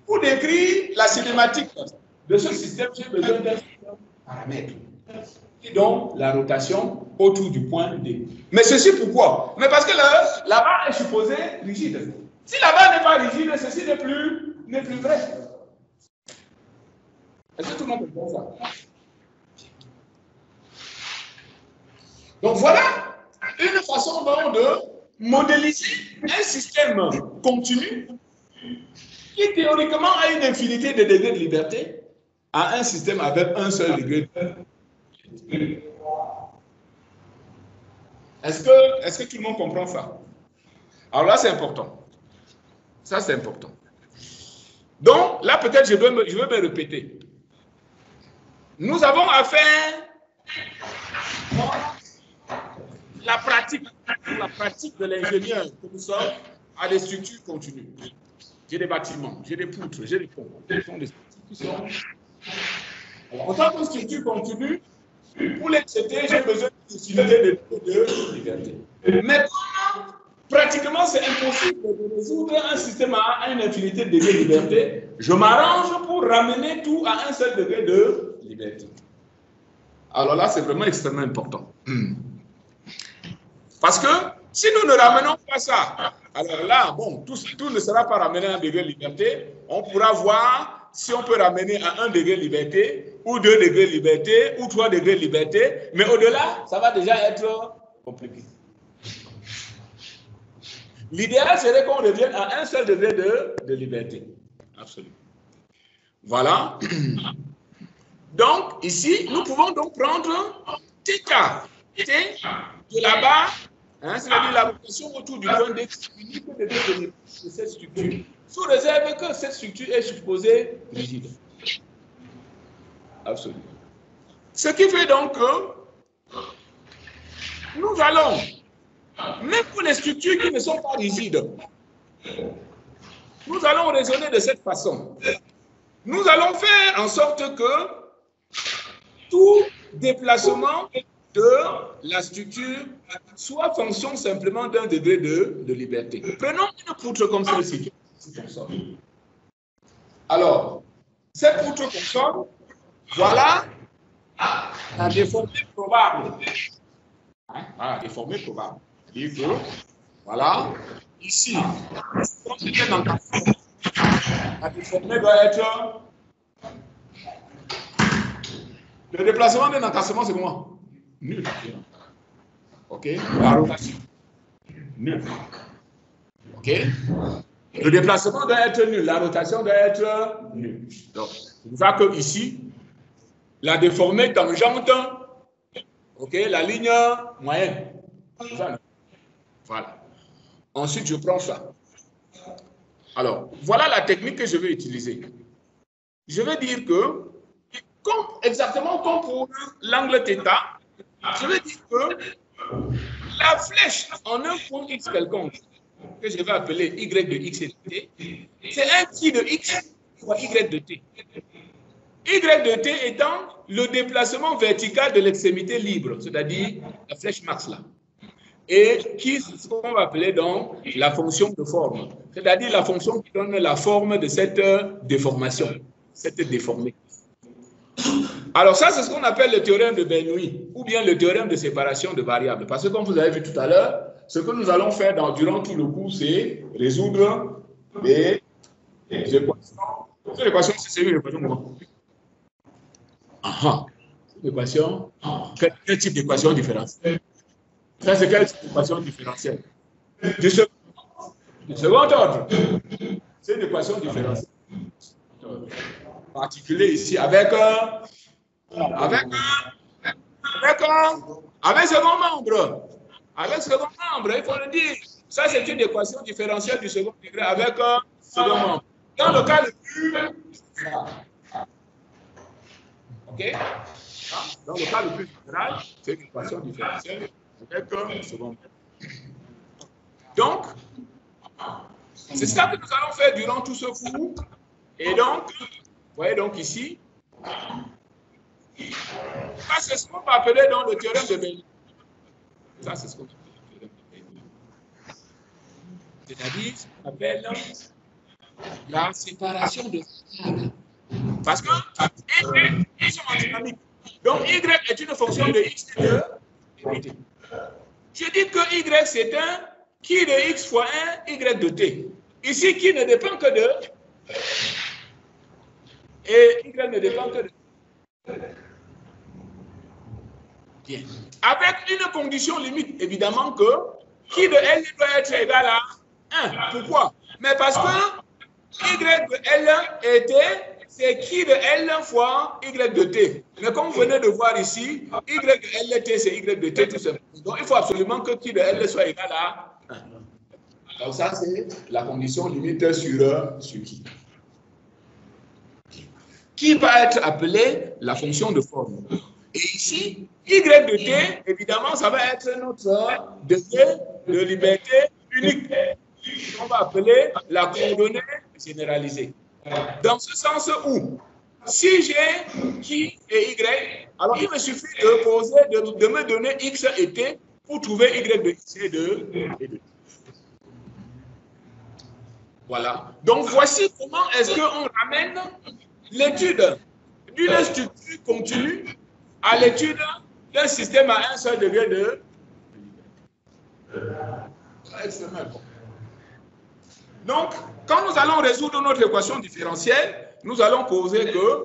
pour décrire la cinématique de ce système, j'ai besoin d'un paramètre. Et donc la rotation autour du point D. Mais ceci pourquoi? Mais parce que la barre est supposée rigide. Si la barre n'est pas rigide, ceci n'est plus vrai. Est-ce que tout le monde comprend ça? Donc voilà une façon donc de modéliser un système continu qui théoriquement a une infinité de degrés de liberté à un système avec un seul degré de liberté. Est-ce que tout le monde comprend ça? Alors là, c'est important. Ça, c'est important. Donc, là, peut-être, je vais me répéter. Nous avons affaire la pratique de l'ingénieur que nous sommes à des structures continues. J'ai des bâtiments, j'ai des poutres, j'ai des ponts. Ce sont des structures qui sont... En tant que structure continue, pour les traiter, j'ai besoin de liberté. Mais comment, pratiquement, c'est impossible de résoudre un système à une infinité de degrés de liberté, je m'arrange pour ramener tout à un seul degré de liberté. Alors là, c'est vraiment extrêmement important. Parce que si nous ne ramenons pas ça, alors là, bon, tout ne sera pas ramené à un degré de liberté. On pourra voir si on peut ramener à 1 degré de liberté, ou 2 degrés de liberté, ou 3 degrés de liberté. Mais au-delà, ça va déjà être compliqué. L'idéal serait qu'on revienne à un seul degré de liberté. Absolument. Voilà. Donc, ici, nous pouvons donc prendre θ. T de là-bas, hein, c'est-à-dire la rotation autour du point d'X unique de cette structure, sous réserve que cette structure est supposée rigide. Absolument. Ce qui fait donc que nous allons, même pour les structures qui ne sont pas rigides, nous allons raisonner de cette façon. Nous allons faire en sorte que tout déplacement de la structure soit fonction simplement d'un degré de liberté. Prenons une poutre comme celle-ci. Alors, cette poutre console, voilà la déformée probable. Hein? Voilà, déformée probable. C'est-à-dire que, voilà, ici, comme c'était dans la déformée doit être... Le déplacement d'un encassement, c'est comment? Nul. OK? La rotation. Nul. OK? Le déplacement doit être nul. La rotation doit être nulle. Donc, c'est pour ça que ici, la déformée tangente, OK, la ligne moyenne. Voilà. Ensuite, je prends ça. Alors, voilà la technique que je vais utiliser. Je vais dire que, exactement comme pour l'angle θ, je vais dire que la flèche en un point X quelconque, que je vais appeler Y de X et de T, c'est un qui de X fois Y de T. Y de T étant le déplacement vertical de l'extrémité libre, c'est-à-dire la flèche max là. Et qui, c'est ce qu'on va appeler donc la fonction de forme, c'est-à-dire la fonction qui donne la forme de cette déformation, cette déformée. Alors ça, c'est ce qu'on appelle le théorème de Bernoulli, ou bien le théorème de séparation de variables. Parce que comme vous avez vu tout à l'heure, ce que nous allons faire durant tout le cours, c'est résoudre des équations. Cette équation, c'est une équation comment? Une équation. Quel type d'équation différentielle? Ça, c'est quel type d'équation différentielle? Du second ordre. C'est une équation différentielle. Particulier ici avec second membre. Avec second membre, il faut le dire. Ça, c'est une équation différentielle du second degré avec second membre. Dans le cas le plus... OK? Dans le cas le plus général, c'est une équation différentielle avec second membre. Donc, c'est ça que nous allons faire durant tout ce cours. Et donc, vous voyez donc ici, ça c'est ce qu'on va appeler dans le théorème de Bernoulli. Ça c'est ce qu'on appelle le théorème de Bernoulli. C'est-à-dire ce qu'on appelle la séparation de variables. Parce que Y sont en dynamique. Donc Y est une fonction de X et de T. Je dis que Y c'est un qui de X fois 1 Y de T. Ici, qui ne dépend que de... Et Y ne dépend que de... Bien. Avec une condition limite, évidemment que qui de L doit être égal à 1. Pourquoi? Mais parce que Y de L était, c'est qui de L fois Y de T. Mais comme vous venez de voir ici, Y de L T, c'est Y de T tout simplement. Donc il faut absolument que qui de L soit égal à 1. Donc ça, c'est la condition limite sur qui. Qui va être appelée la fonction de forme. Et ici, Y de T, évidemment, ça va être notre degré de liberté unique. On va appeler la coordonnée généralisée. Dans ce sens où, si j'ai qui et Y, alors il me suffit de me donner X et T pour trouver Y de X et de T. Voilà. Donc, voici comment est-ce qu'on ramène l'étude d'une structure continue à l'étude d'un système à un seul degré de... Extrêmement important. Donc, quand nous allons résoudre notre équation différentielle, nous allons poser que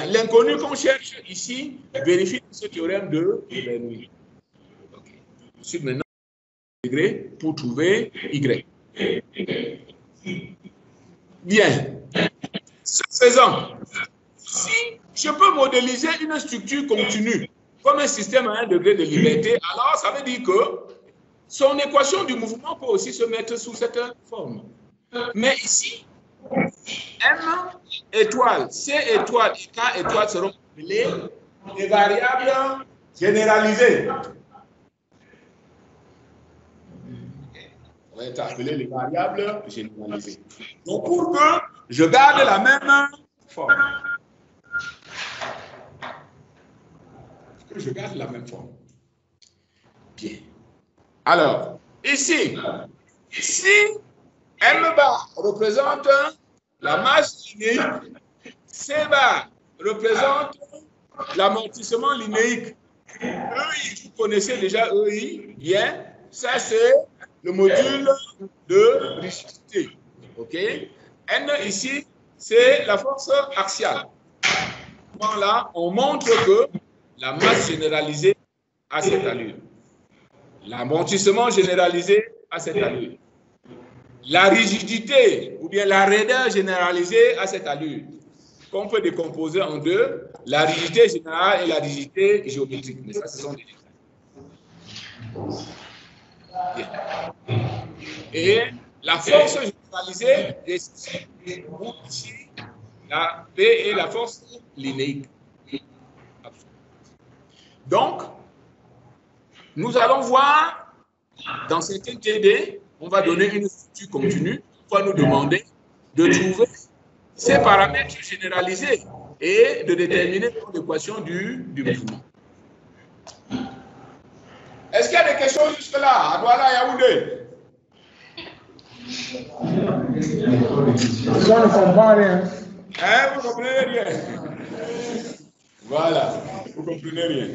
l'inconnu qu'on cherche ici vérifie ce théorème de Bernoulli. Okay. Ensuite, maintenant, degré pour trouver Y. Bien. Ce faisant, si je peux modéliser une structure continue comme un système à 1 degré de liberté, alors ça veut dire que son équation du mouvement peut aussi se mettre sous cette forme. Mais ici, M étoile, C étoile et K étoile seront appelés des variables généralisées. On va être appelés les variables généralisées. Donc, pour que je garde la même forme. Que je garde la même forme. Bien. Alors, ici, M bar représente la masse linéique, C bar représente l'amortissement linéique. EI, vous connaissez déjà EI, bien, ça c'est le module de rigidité. OK? N ici, c'est la force axiale. Là, on montre que la masse généralisée a cette allure. L'amortissement généralisé a cette allure. La rigidité ou bien la raideur généralisée a cette allure. Qu'on peut décomposer en deux, la rigidité générale et la rigidité géométrique. Mais ça, ce sont des détails. Et la force généralisée est ici, la P est la force linéique. Donc, nous allons voir dans certains TD, on va donner une structure continue, on va nous demander de trouver ces paramètres généralisés et de déterminer l'équation du mouvement. Est-ce qu'il y a des questions jusque-là, à Douala Yaoundé? Je ne comprends rien. Hein, vous ne comprenez rien? Voilà, vous ne comprenez rien.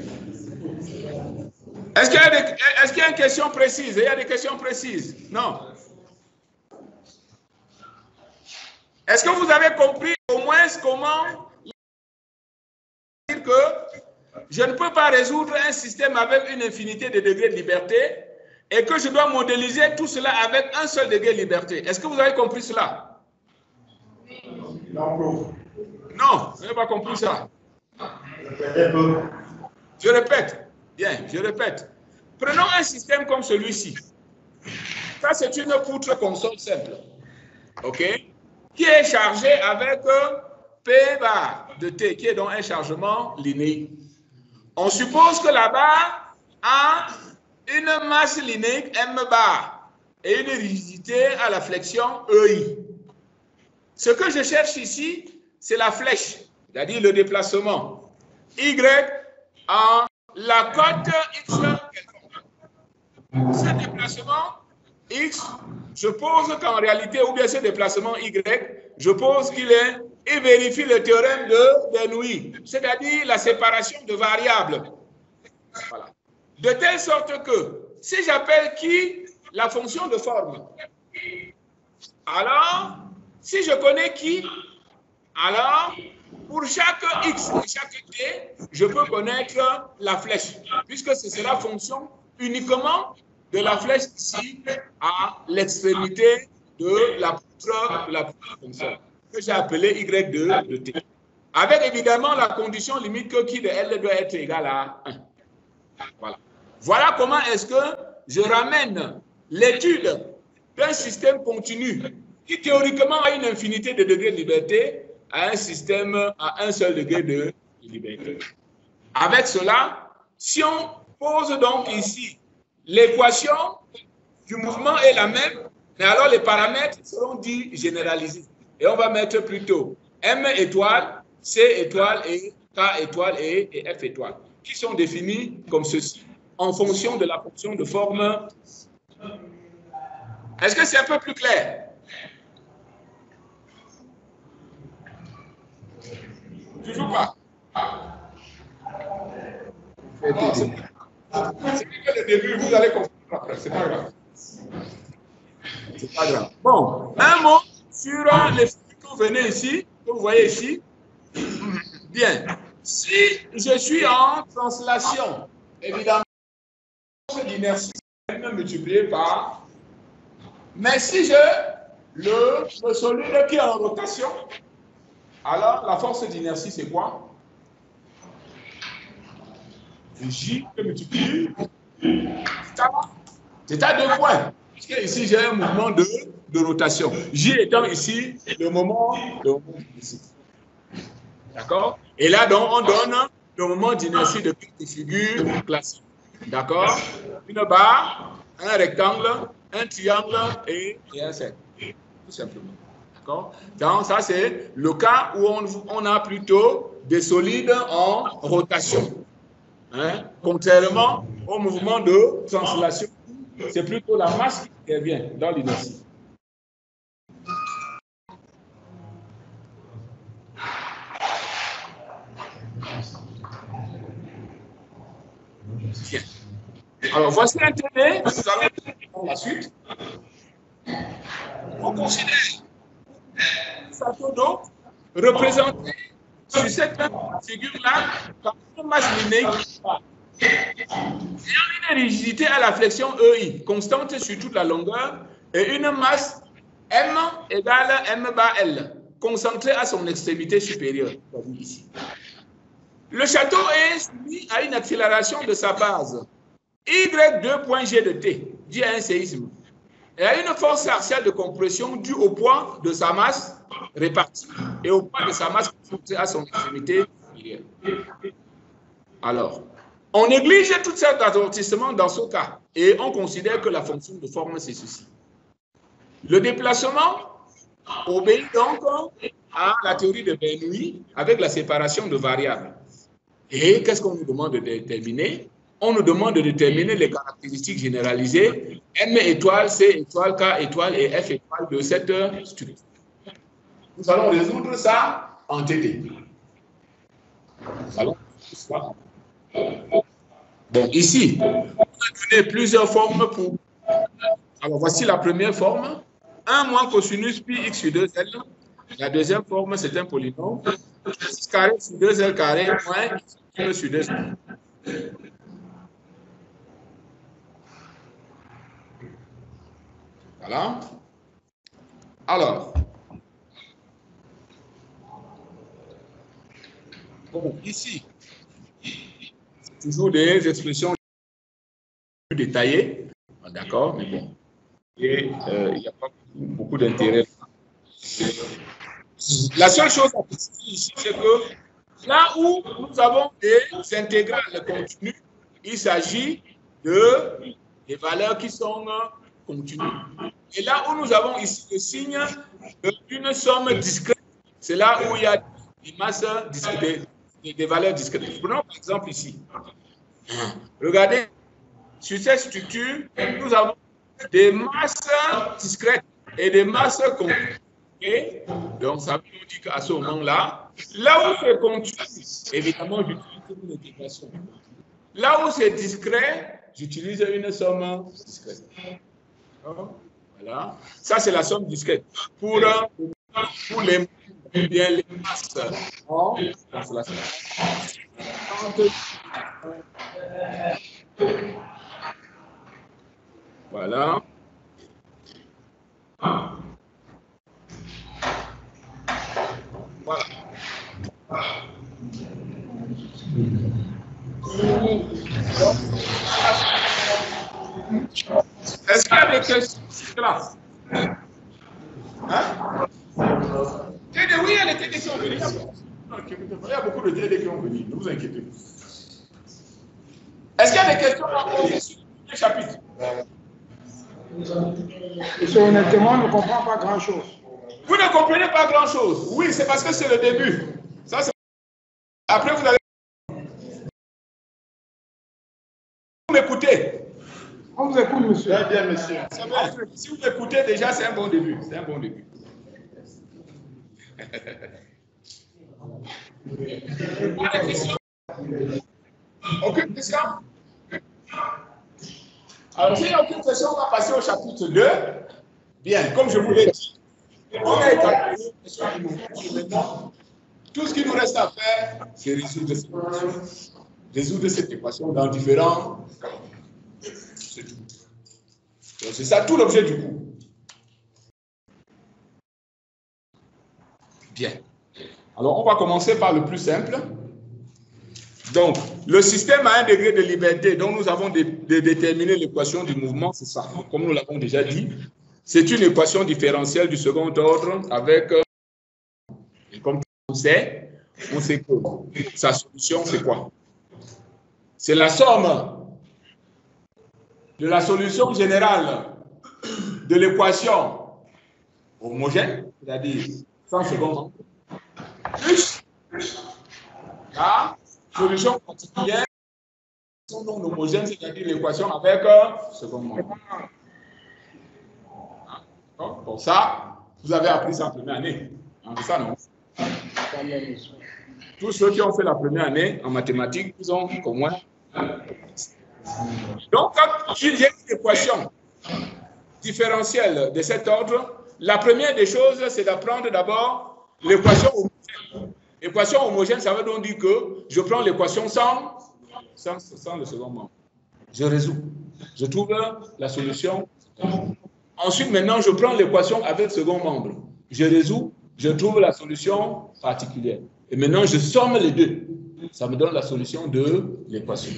Est-ce qu'il y a une question précise? Il y a des questions précises? Non. Est-ce que vous avez compris au moins comment dire que je ne peux pas résoudre un système avec une infinité de degrés de liberté et que je dois modéliser tout cela avec un seul degré de liberté? Est-ce que vous avez compris cela? Non, vous n'avez pas compris ça. Je répète. Bien, je répète. Prenons un système comme celui-ci. Ça, c'est une poutre console simple. OK? Qui est chargée avec P bar de T, qui est donc un chargement linéaire. On suppose que la barre a une masse linéaire M bar et une rigidité à la flexion EI. Ce que je cherche ici, c'est la flèche, c'est-à-dire le déplacement Y en la cote X. Ce déplacement X, je pose qu'en réalité, ou bien ce déplacement Y, je pose qu'il est et vérifie le théorème de Bernoulli, c'est-à-dire la séparation de variables. Voilà. De telle sorte que, si j'appelle qui la fonction de forme, alors, si je connais qui, alors, pour chaque X et chaque T, je peux connaître la flèche, puisque ce sera fonction uniquement de la flèche ici à l'extrémité de la poutre fonction, que j'ai appelé Y de T. Avec évidemment la condition limite que qui de L doit être égal à 1. Voilà. Voilà comment est-ce que je ramène l'étude d'un système continu qui théoriquement a une infinité de degrés de liberté à un système à un seul degré de liberté. Avec cela, si on pose donc ici l'équation du mouvement est la même, mais alors les paramètres seront dits généralisés. Et on va mettre plutôt M étoile, C étoile et K étoile et F étoile, qui sont définis comme ceci, en fonction de la fonction de forme. Est-ce que c'est un peu plus clair? Toujours pas. C'est que le début, vous allez comprendre après, c'est pas grave. C'est pas grave. Bon, un mot sur les flux que vous venez ici, que vous voyez ici. Bien. Si je suis en translation, évidemment, la force d'inertie est multipliée par Mais si j'ai le solide qui est en rotation, alors la force d'inertie, c'est quoi? J que multiplie c'est à 2 points. Puisque ici, j'ai un mouvement de rotation. J étant ici le moment ici. D'accord? Et là, donc, on donne le moment d'inertie de figure classique. D'accord? Une barre, un rectangle, un triangle et un cercle. Tout simplement. D'accord? Donc, ça, c'est le cas où on a plutôt des solides en rotation. Hein? Contrairement au mouvement de translation, c'est plutôt la masse qui intervient dans l'inertie. Bien. Alors, voici un TD. Nous allons dans la suite. On considère sa d'eau représentée sur cette figure-là par une masse linéaire ayant une rigidité à la flexion EI constante sur toute la longueur et une masse M égale M bar L concentrée à son extrémité supérieure, comme ici. Le château est soumis à une accélération de sa base Y2.G de T, dû à un séisme, et à une force partielle de compression due au poids de sa masse répartie et au poids de sa masse concentrée à son extrémité supérieure. Alors, on néglige tout cet amortissement dans ce cas et on considère que la fonction de forme, c'est ceci. Le déplacement obéit donc à la théorie de Bernoulli avec la séparation de variables. Et qu'est-ce qu'on nous demande de déterminer? On nous demande de déterminer les caractéristiques généralisées M étoile, C étoile, K étoile et F étoile de cette structure. Nous allons résoudre ça en TD. Nous allons résoudre ça. Bon, ici, on a donné plusieurs formes pour... Alors, voici la première forme. 1 moins cosinus pi x sur 2L. La deuxième forme, c'est un polynôme. X carré sur 2L carré moins x sur 2L. Voilà. Alors, bon, ici, c'est toujours des expressions plus détaillées. D'accord, mais bon. Et il n'y a pas beaucoup d'intérêt. La seule chose à préciser ici, c'est que là où nous avons des intégrales continues, il s'agit des valeurs qui sont continues. Et là où nous avons ici le signe d'une somme discrète, c'est là où il y a des masses discrètes, des valeurs discrètes. Prenons par exemple ici. Regardez, sur cette structure, nous avons des masses discrètes et des masses continues. Okay? Donc, ça veut dire qu'à ce moment-là, là où c'est continu, évidemment, j'utilise une intégration. Là où c'est discret, j'utilise une somme discrète. Voilà. Ça, c'est la somme discrète. Pour les bien les masses en translation. Voilà. Voilà. Est-ce qu'il y a des questions sur classe? Hein? Oui, il y a des questions qui ont venu. Il y a beaucoup de TD qui ont venu. Ne vous inquiétez pas. Est-ce qu'il y a des questions à poser sur le chapitre? Monsieur, honnêtement, on ne comprend pas grand-chose. Vous ne comprenez pas grand-chose. Oui, c'est parce que c'est le début. Ça, c'est... Après, vous allez... Vous m'écoutez? On vous écoute, monsieur. Très bien, monsieur. C'est bon. Si vous m'écoutez déjà, c'est un bon début. C'est un bon début. Pas de questions? Aucune question? Alors, s'il n'y a aucune question, on va passer au chapitre 2. Bien, comme je vous l'ai dit, on a établi une question qui nous fait maintenant. Tout ce qui nous reste à faire, c'est résoudre cette équation. Résoudre cette équation dans différents cas. C'est tout. Donc, c'est ça tout l'objet du cours. Alors, on va commencer par le plus simple. Donc, le système a un degré de liberté, donc nous avons déterminé l'équation du mouvement, c'est ça. Comme nous l'avons déjà dit, c'est une équation différentielle du second ordre avec, et comme on sait que sa solution, c'est quoi? C'est la somme de la solution générale de l'équation homogène, c'est-à-dire sans second ordre, plus la solution particulière non homogène, c'est-à-dire l'équation avec second membre. Pour ça, vous avez appris ça en première année. Ça, non? Tous ceux qui ont fait la première année en mathématiques, ils ont comme moi. Donc, quand il y a une équation différentielle de cet ordre, la première des choses, c'est d'apprendre d'abord l'équation homogène. L'équation homogène, ça veut donc dire que je prends l'équation sans le second membre. Je résous. Je trouve la solution. Ensuite, maintenant, je prends l'équation avec second membre. Je résous, je trouve la solution particulière. Et maintenant, je somme les deux. Ça me donne la solution de l'équation.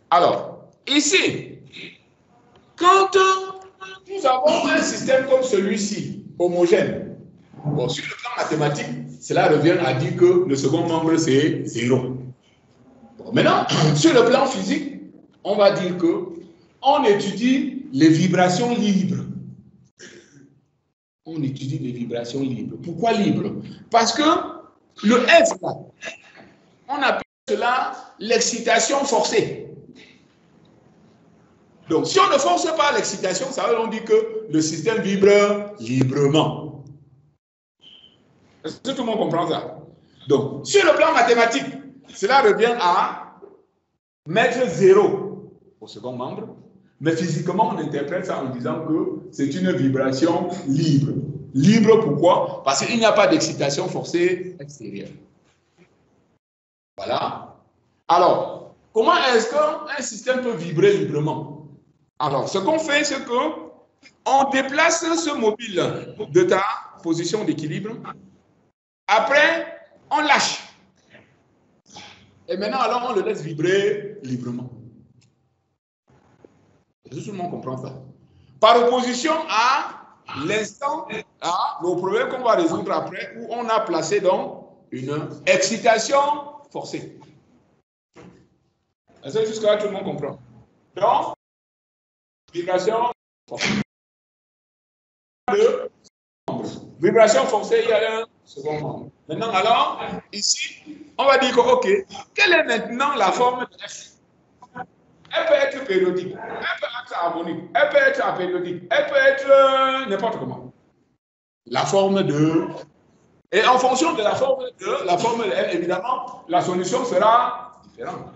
Alors, ici, quand nous avons un système comme celui-ci, homogène, bon, sur le plan mathématique, cela revient à dire que le second membre, c'est 0. Bon, maintenant, sur le plan physique, on va dire que on étudie les vibrations libres. On étudie les vibrations libres. Pourquoi libres? Parce que le F, là, on appelle cela l'excitation forcée. Donc, si on ne force pas l'excitation, ça veut dire que le système vibre librement. Est-ce que tout le monde comprend ça? Donc, sur le plan mathématique, cela revient à mettre 0 au second membre, mais physiquement, on interprète ça en disant que c'est une vibration libre. Libre, pourquoi? Parce qu'il n'y a pas d'excitation forcée extérieure. Voilà. Alors, comment est-ce qu'un système peut vibrer librement? Alors, ce qu'on fait, c'est qu'on déplace ce mobile de ta position d'équilibre. Après, on lâche. Et maintenant, alors, on le laisse vibrer librement. Tout le monde comprend ça. Par opposition à l'instant, le problème qu'on va résoudre après, où on a placé donc une excitation forcée. Est-ce que jusqu'à là, tout le monde comprend? Donc, vibration forcée. Vibration forcée, il y a un second membre. Maintenant, alors, ici, on va dire que, OK, quelle est maintenant la forme de F? Elle peut être périodique, elle peut être harmonique, elle peut être apériodique, elle peut être n'importe comment. La forme de... Et en fonction de la forme de F, évidemment, la solution sera différente.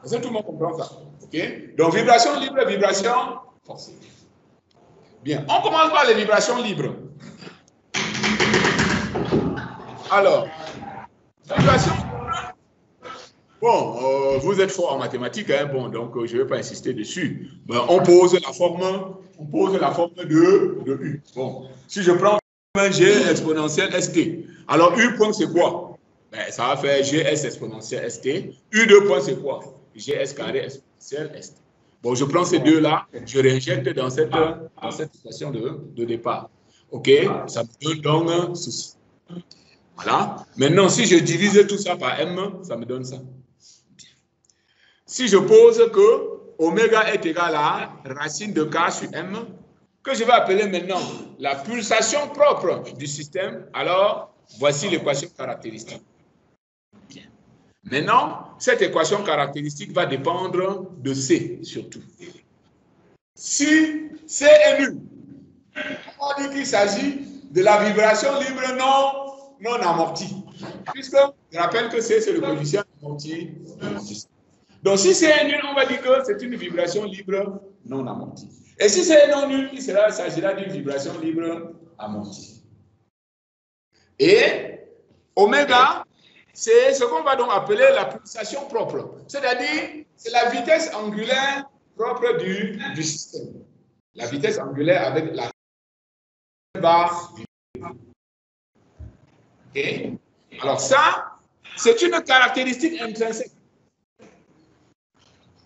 Est-ce que tout le monde comprend ça? OK? Donc, vibration libre, vibration forcée. Bien, on commence par les vibrations libres. Alors, vibration... Bon, vous êtes fort en mathématiques, hein, bon, donc je ne vais pas insister dessus. Ben, on pose la forme de U. Bon, si je prends un G exponentiel ST, alors U point c'est quoi? Ben, ça va faire GS exponentiel ST. U2 point c'est quoi? GS carré exponentiel ST. Bon, je prends ces deux-là, je réinjecte dans cette équation de départ. OK? Ça me donne donc ceci. Voilà. Maintenant, si je divise tout ça par M, ça me donne ça. Si je pose que oméga est égal à racine de K sur M, que je vais appeler maintenant la pulsation propre du système, alors voici l'équation caractéristique. Bien. Maintenant, cette équation caractéristique va dépendre de C surtout. Si C est nul, on dit qu'il s'agit de la vibration libre non amortie. Puisque je rappelle que C, c'est le coefficient amorti. Donc, si c'est nul, on va dire que c'est une vibration libre non amortie. Et si c'est non nul, il s'agira d'une vibration libre amortie. Et oméga, c'est ce qu'on va donc appeler la pulsation propre. C'est-à-dire, c'est la vitesse angulaire propre du système. La vitesse angulaire avec la va vibrer. Okay? Alors ça, c'est une caractéristique intrinsèque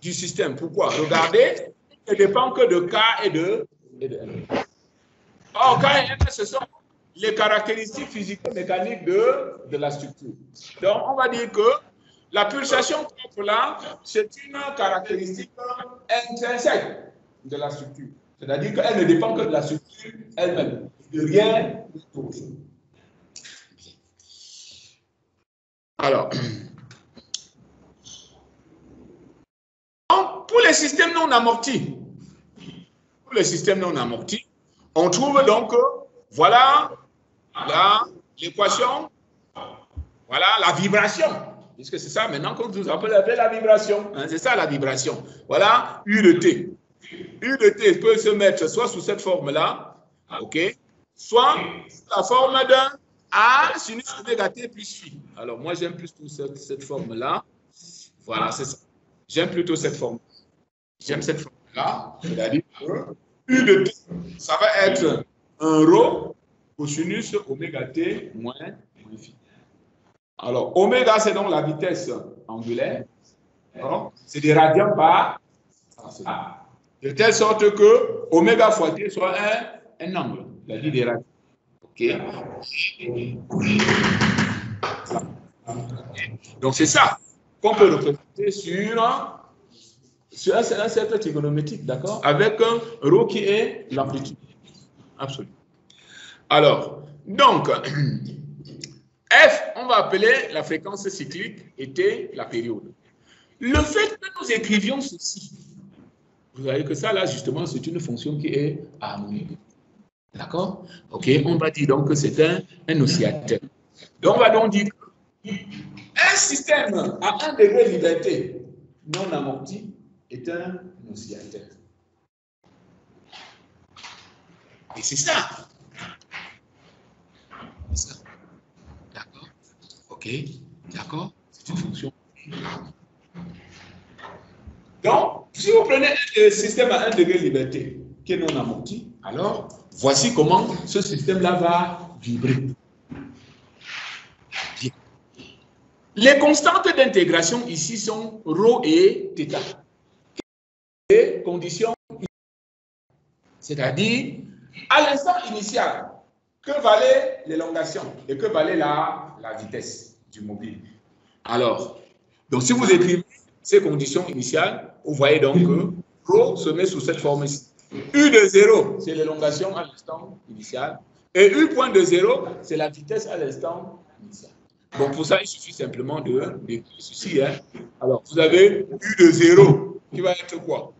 du système. Pourquoi? Regardez, il ne dépend que de K et de M. Or, K et M, ce sont les caractéristiques physico-mécaniques de la structure. Donc, on va dire que la pulsation propre là, c'est une caractéristique intrinsèque de la structure. C'est-à-dire qu'elle ne dépend que de la structure elle-même, de rien d'autre. Alors, pour les systèmes non amortis, on trouve donc, voilà l'équation, voilà la vibration, puisque c'est ça maintenant qu'on nous appelle la vibration, hein, c'est ça la vibration. Voilà U de T. U de T peut se mettre soit sous cette forme-là, ok, soit sous la forme d'un A sinus oméga T plus phi. Alors moi j'aime plutôt cette forme-là. Voilà, c'est ça. J'aime plutôt cette forme. J'aime cette forme-là. C'est-à-dire que U de T, ça va être un rho cosinus oméga T moins phi. Alors, oméga, c'est donc la vitesse angulaire. C'est des radians par A. De telle sorte que oméga fois T soit un angle. C'est-à-dire des radians. OK. Donc, c'est ça qu'on peut représenter sur un cercle trigonométrique, d'accord? Avec un rho qui est l'amplitude. Absolument. Alors, donc, F, on va appeler la fréquence cyclique et T, la période. Le fait que nous écrivions ceci, vous voyez que ça, là, justement, c'est une fonction qui est harmonique. D'accord? OK, on va dire donc que c'est un oscillateur. Donc, on va donc dire qu'un système à 1 degré de liberté non amorti est un oscillateur. Et c'est ça. C'est ça. D'accord? OK. D'accord? C'est une fonction. Donc, si vous prenez un système à 1 degré de liberté qui est non amorti, alors voici comment ce système-là va vibrer. Bien. Les constantes d'intégration ici sont ρ et θ. Les conditions, c'est-à-dire à l'instant initial, que valait l'élongation et que valait la vitesse du mobile. Alors, donc si vous écrivez ces conditions initiales, vous voyez donc que ρ se met sous cette forme-ci. U de 0, c'est l'élongation à l'instant initial. Et U point de 0, c'est la vitesse à l'instant initial. Donc pour ça, il suffit simplement d'écrire ceci. Hein. Alors, vous avez U de 0 qui va être quoi?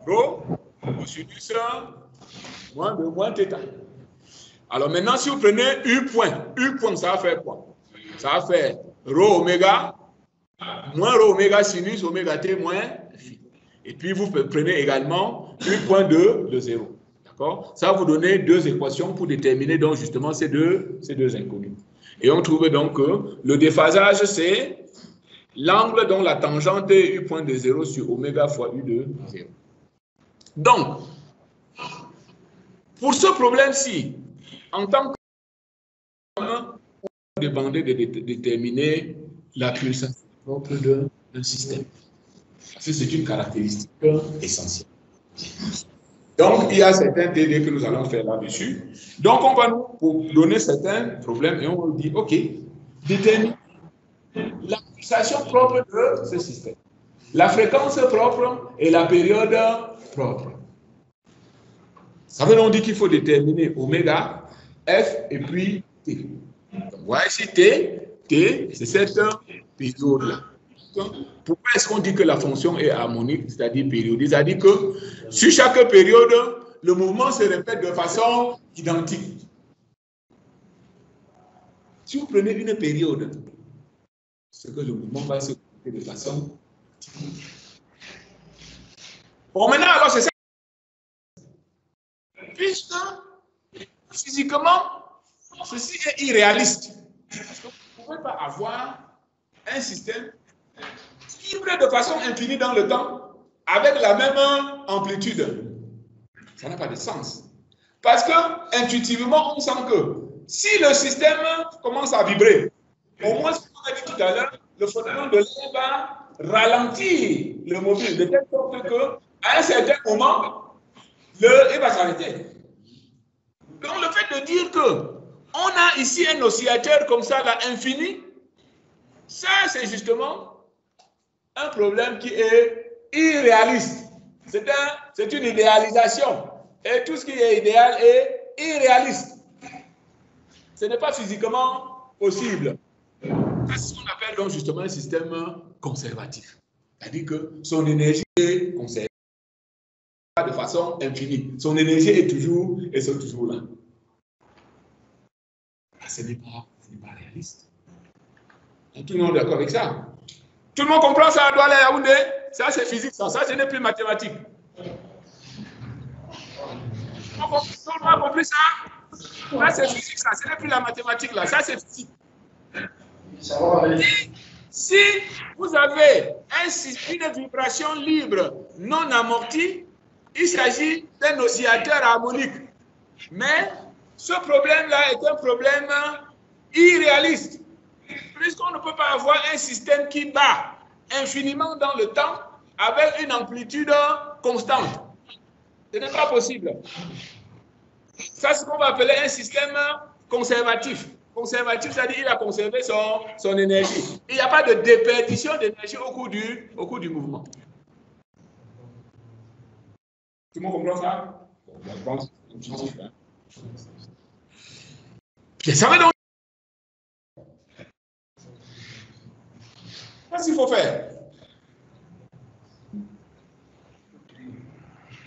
Rho cosinus moins θ. Alors maintenant, si vous prenez U point, ça va faire quoi? Ça va faire rho oméga moins rho oméga sinus oméga t moins phi. Et puis vous prenez également U point de 0. D'accord? Ça va vous donner deux équations pour déterminer donc justement ces deux inconnus. Et on trouve donc que le déphasage, c'est l'angle dont la tangente est U point de 0 sur oméga fois U de 0. Donc, pour ce problème-ci, en tant que on va demander de déterminer la pulsation propre d'un système. Parce que c'est une caractéristique essentielle. Donc, il y a certains TD que nous allons faire là-dessus. Donc, on va nous donner certains problèmes et on dit, OK, déterminer la pulsation propre de ce système, la fréquence propre et la période propre. Ça veut donc dire qu'il faut déterminer oméga, F et puis T. Donc, voilà ici T, c'est cette période-là. Pourquoi est-ce qu'on dit que la fonction est harmonique, c'est-à-dire périodique? C'est-à-dire que sur chaque période, le mouvement se répète de façon identique. Si vous prenez une période, c'est que le mouvement va se répéter de façon identique. Bon, maintenant, alors c'est ça. Puisque physiquement, ceci est irréaliste. Parce que vous ne pouvez pas avoir un système vibrer de façon infinie dans le temps avec la même amplitude. Ça n'a pas de sens. Parce que intuitivement, on sent que si le système commence à vibrer, au moins, ce qu'on a dit tout à l'heure, le frottement de l'air va ralentir le mobile, de telle sorte qu'à un certain moment, il va s'arrêter. Donc, le fait de dire qu'on a ici un oscillateur comme ça, là, infini, ça, c'est justement un problème qui est irréaliste. C'est une idéalisation. Et tout ce qui est idéal est irréaliste. Ce n'est pas physiquement possible. C'est ce qu'on appelle donc justement un système conservatif. C'est-à-dire que son énergie est conservée de façon infinie. Son énergie est toujours là. Ce n'est pas réaliste. Tout le monde est d'accord avec ça. Tout le monde comprend ça à Douala et Yaoundé. Ça, c'est physique. Ça, ce n'est plus mathématique. Tout le monde a compris ça? Ça, c'est physique. Ça, ce n'est plus la mathématique. Là. Ça, c'est physique. Si vous avez une vibration libre non amortie, il s'agit d'un oscillateur harmonique. Mais ce problème-là est un problème irréaliste, puisqu'on ne peut pas avoir un système qui bat infiniment dans le temps avec une amplitude constante. Ce n'est pas possible. Ça, c'est ce qu'on va appeler un système conservatif. Conservatif, c'est-à-dire qu'il a conservé son énergie. Il n'y a pas de déperdition d'énergie au cours du mouvement. Tout le monde comprend ça? Ça veut donc... Qu'est-ce qu'il faut faire?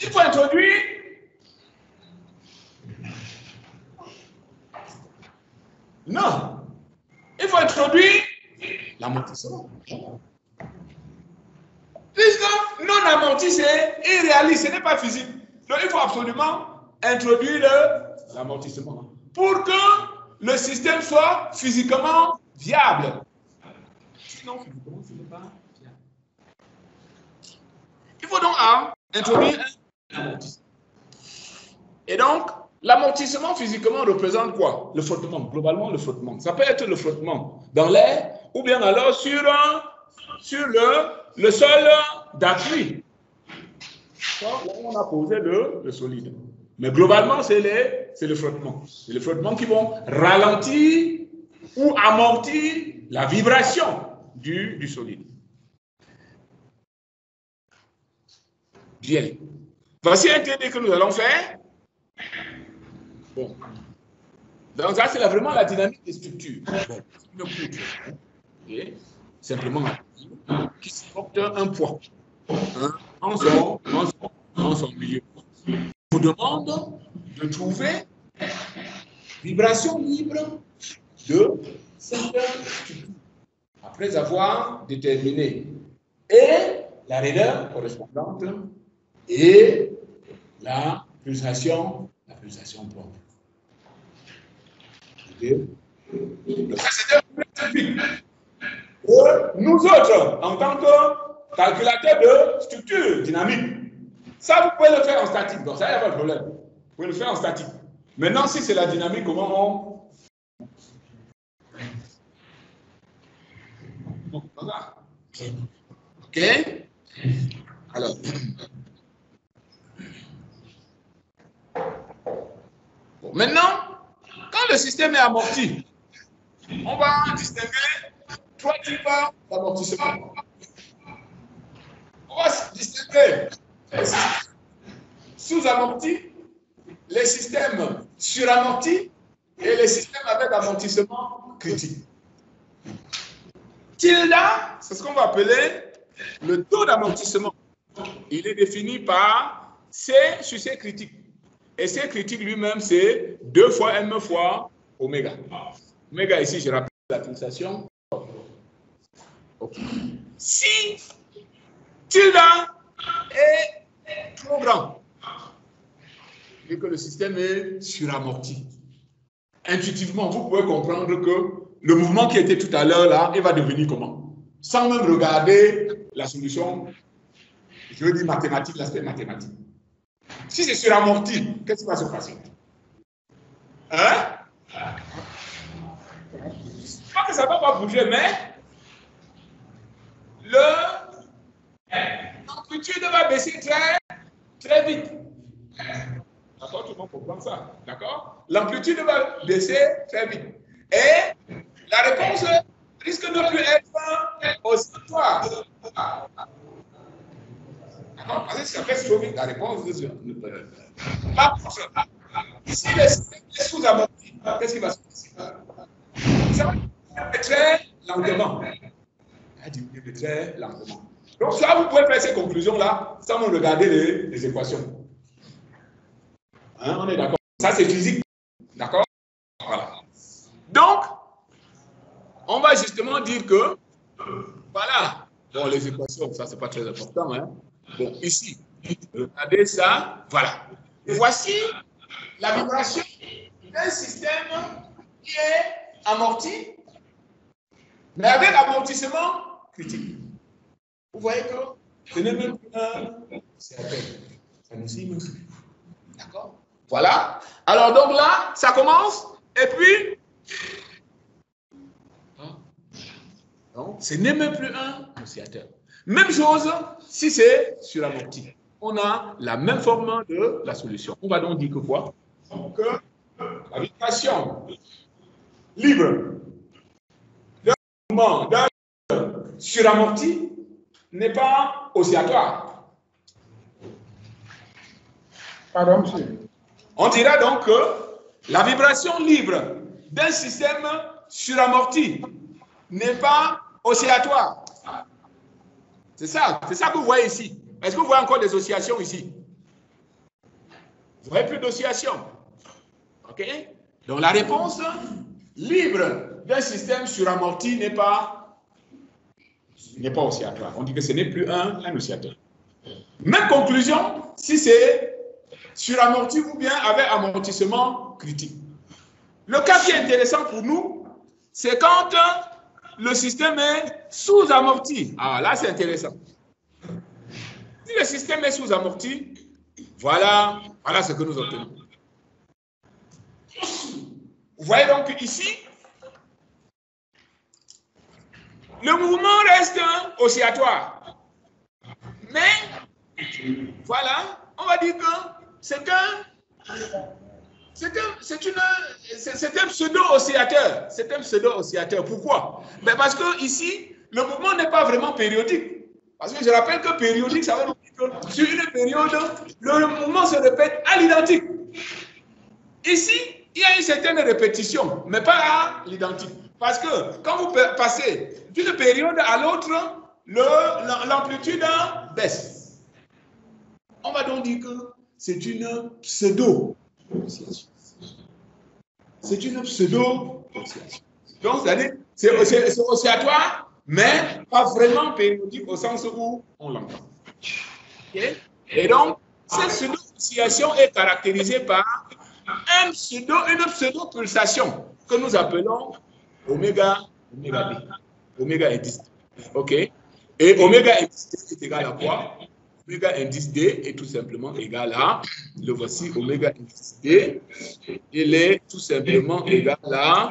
Il faut introduire non. Il faut introduire l'amortissement. Puisque non amorti, c'est irréaliste, ce n'est pas physique. Donc il faut absolument introduire l'amortissement pour que le système soit physiquement viable. Sinon, physiquement, ce n'est pas viable. Il faut donc introduire un amortissement. Et donc, l'amortissement physiquement représente quoi? Le frottement, globalement le frottement. Ça peut être le frottement dans l'air ou bien alors sur le sol d'appui. Là on a posé le solide. Mais globalement, c'est le frottement. C'est le frottement qui vont ralentir ou amortir la vibration du solide. Bien. Voici un TD que nous allons faire. Bon. Donc ça, c'est vraiment la dynamique des structures. Bon. Une poutre. Okay. Simplement qui supporte un poids en son milieu. Je vous demande de trouver vibration libre de cette structure après avoir déterminé et la raideur correspondante et la pulsation propre. Okay. Ça, c'est nous autres, en tant que calculateurs de structure dynamique, ça, vous pouvez le faire en statique. Donc, ça, il n'y a pas de problème. Vous pouvez le faire en statique. Maintenant, si c'est la dynamique, comment on... OK. Alors... Bon, maintenant, quand le système est amorti, on va distinguer 3 types d'amortissement. On va distinguer les systèmes sous-amortis, les systèmes suramortis et les systèmes avec amortissement critique. Tilde, c'est ce qu'on va appeler le taux d'amortissement. Il est défini par C sur C critique. Et C critique lui-même, c'est 2 fois M fois oméga. Oméga ici, je rappelle la pulsation. Okay. Si tilde est trop grand, et que le système est suramorti, intuitivement, vous pouvez comprendre que le mouvement qui était tout à l'heure là, il va devenir comment? Sans même regarder la solution, je veux dire mathématique, l'aspect mathématique. Si c'est suramorti, qu'est-ce qui va se passer? Hein? Pas que ça ne va pas bouger, mais l'amplitude va baisser très, très vite. D'accord, tout le monde comprend ça. D'accord? L'amplitude va baisser très vite. Et la réponse risque de ne plus être oscillatoire. D'accord? Parce que ça fait trop vite, la réponse ne peut pas. Si le système est sous-amorti, qu'est-ce qui va se passer? Ça va diminuer très lentement. Ça va diminuer très lentement. Donc, ça, vous pouvez faire ces conclusions-là sans me regarder les équations. Hein, on est d'accord? Ça, c'est physique. D'accord? Voilà. Donc, on va justement dire que, voilà, bon, les équations, ça, c'est pas très important. Hein? Bon, ici, regardez ça, voilà. Voici la vibration d'un système qui est amorti, mais avec amortissement critique. Vous voyez que ce n'est même plus un, c'est à peine. Ça nous suit même. D'accord? Voilà. Alors, donc là, ça commence, et puis, donc, ce n'est même plus un oscillateur. Même chose si c'est sur amorti. On a la même forme de la solution. On va donc dire que quoi? Que la vibration libre d'un mouvement d'un suramorti n'est pas oscillatoire. Pardon, monsieur. On dira donc que la vibration libre d'un système suramorti n'est pas oscillatoire. C'est ça que vous voyez ici. Est-ce que vous voyez encore des oscillations ici? Vous voyez plus d'oscillations. OK? Donc la réponse libre d'un système suramorti n'est pas oscillatoire. On dit que ce n'est plus un oscillateur. Même conclusion si c'est suramorti ou bien avec amortissement critique. Le cas qui est intéressant pour nous, c'est quand le système est sous-amorti. Ah, là, c'est intéressant. Si le système est sous-amorti, voilà ce que nous obtenons. Vous voyez donc ici, le mouvement reste oscillatoire. Mais, voilà, on va dire que c'est un pseudo-oscillateur. C'est un pseudo-oscillateur. Pourquoi? Ben parce que ici, le mouvement n'est pas vraiment périodique. Parce que je rappelle que périodique, ça veut dire que sur une période, le mouvement se répète à l'identique. Ici, il y a une certaine répétition, mais pas à l'identique. Parce que quand vous passez d'une période à l'autre, l'amplitude baisse. On va donc dire que c'est une pseudo-oscillation. C'est une pseudo-oscillation. Donc, c'est oscillatoire, mais pas vraiment périodique au sens où on l'entend. Okay? Et donc, cette pseudo-oscillation est caractérisée par une pseudo-pulsation que nous appelons oméga D. Oméga indice D. OK? Et oméga indice D est égal à quoi? Oméga indice D est tout simplement égal à, le voici, oméga indice D, il est tout simplement égal à,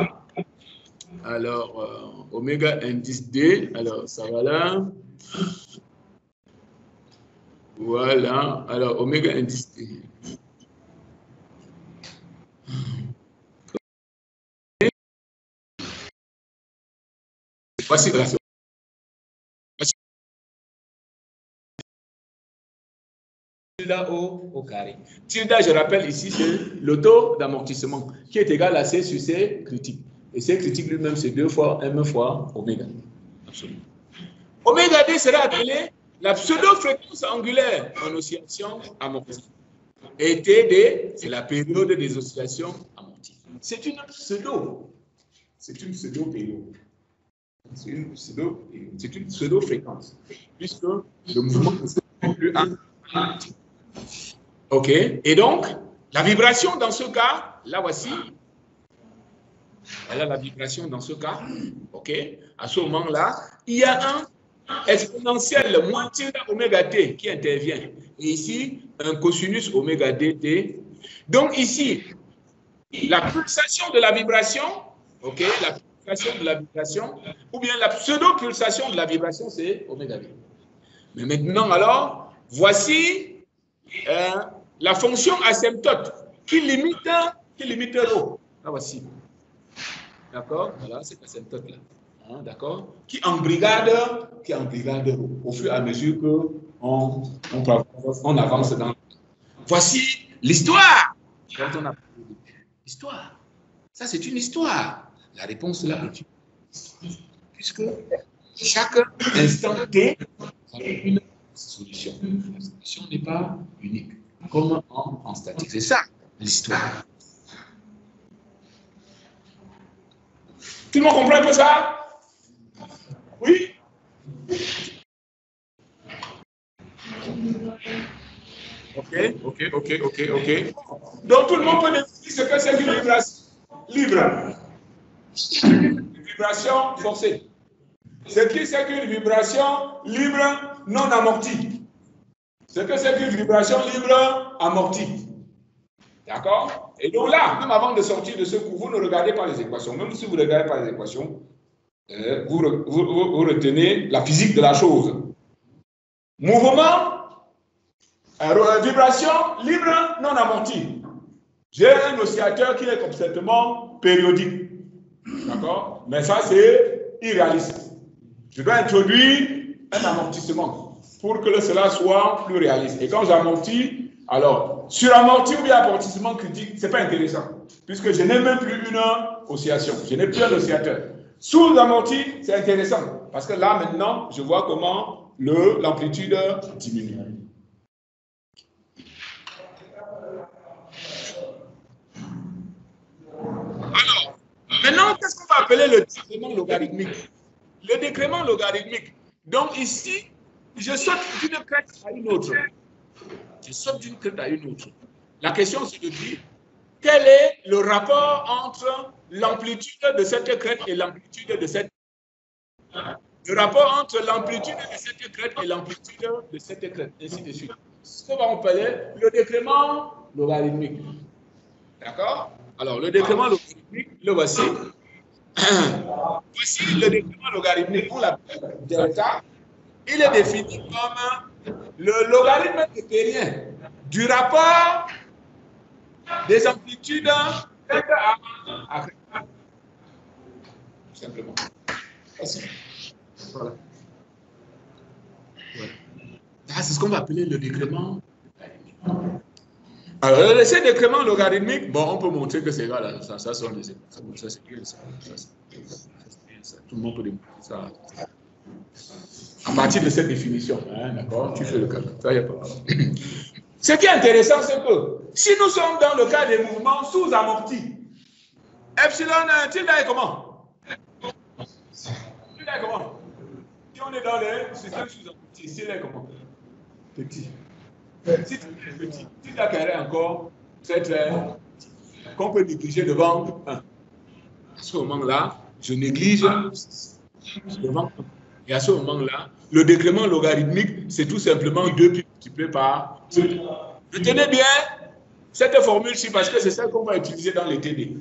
alors, oméga indice D, alors ça va là, voilà, alors oméga indice D. Voici la tilde au carré. Tilde, je rappelle ici, c'est le taux d'amortissement qui est égal à C sur C critique. Et C critique lui-même, c'est 2 fois M fois oméga. Absolument. Oméga D sera appelé la pseudo-fréquence angulaire en oscillation amortie. Et TD, c'est la période des oscillations amorties. C'est une pseudo-période. C'est une pseudo-fréquence, puisque le mouvement n'est plus amorti. OK. Et donc, la vibration dans ce cas, là voici. Voilà la vibration dans ce cas. OK. À ce moment-là, il y a un exponentiel moins tilde oméga t qui intervient. Et ici, un cosinus oméga dt. Donc ici, la pulsation de la vibration, ok, la pulsation de la vibration, ou bien la pseudo-pulsation de la vibration, c'est oméga V. Mais maintenant, alors, voici la fonction asymptote qui limite ρ. Là, voici. D'accord? Voilà, c'est l'asymptote là. Hein, d'accord? Qui embrigade ρ au fur et à mesure qu'on avance dans. Voici l'histoire. Quand on a histoire. Ça, c'est une histoire. La réponse là est une. Puisque chaque instant T a une solution. La solution n'est pas unique, comme en statique. C'est ça, l'histoire. Tout le monde comprend un peu ça? Oui? Ok. Donc, tout le monde peut définir ce que c'est qu'une vibration libre. Une vibration forcée. Ce qui c'est qu'une vibration libre non amortie. Ce que c'est qu'une vibration libre amortie. D'accord? Et donc là, même avant de sortir de ce cours, vous ne regardez pas les équations. Même si vous ne regardez pas les équations, vous retenez la physique de la chose. Mouvement, vibration libre non amortie. J'ai un oscillateur qui est complètement périodique. D'accord? Mais ça, c'est irréaliste. Je dois introduire un amortissement pour que cela soit plus réaliste. Et quand j'amortis, alors, suramorti ou bien amortissement critique, ce n'est pas intéressant, puisque je n'ai même plus une oscillation. Je n'ai plus un oscillateur. Sous-amorti, c'est intéressant, parce que là, maintenant, je vois comment l'amplitude diminue. Alors, maintenant, qu'est-ce qu'on va appeler le décrément logarithmique? Le décrément logarithmique. Donc ici, je saute d'une crête à une autre. Je saute d'une crête à une autre. La question, c'est de dire, quel est le rapport entre l'amplitude de cette crête et l'amplitude de cette crête? Le rapport entre l'amplitude de cette crête et l'amplitude de cette crête, ainsi de suite. Ce qu'on va appeler le décrément logarithmique. D'accord? Alors, le décrément logarithmique, le voici. Voici le décrément logarithmique, on l'appelle delta. Il est défini comme le logarithme newtonien du rapport des amplitudes à simplement. Voilà. C'est ce qu'on va appeler le décrément logarithmique. Alors, ce décrément logarithmique, bon, on peut montrer que c'est égal à ça. Ça sont des équations. Ça, c'est bien ça. Tout le monde peut démontrer ça. À partir de cette définition, hein, d'accord, tu fais le calcul. Ça, y a pas de problème. Ce qui est intéressant, c'est que si nous sommes dans le cas des mouvements sous-amortis, epsilon tilde est comment? Tilde est comment? Si on est dans les systèmes sous-amortis, tilde est comment? Petit. Si tu es petit, tilde carré encore, c'est très qu'on peut négliger devant 1. À ce moment-là, je néglige devant 1. Et à ce moment-là, le décrément logarithmique, c'est tout simplement 2 pi multiplié par tilde. Retenez bien cette formule-ci parce que c'est celle qu'on va utiliser dans les TD.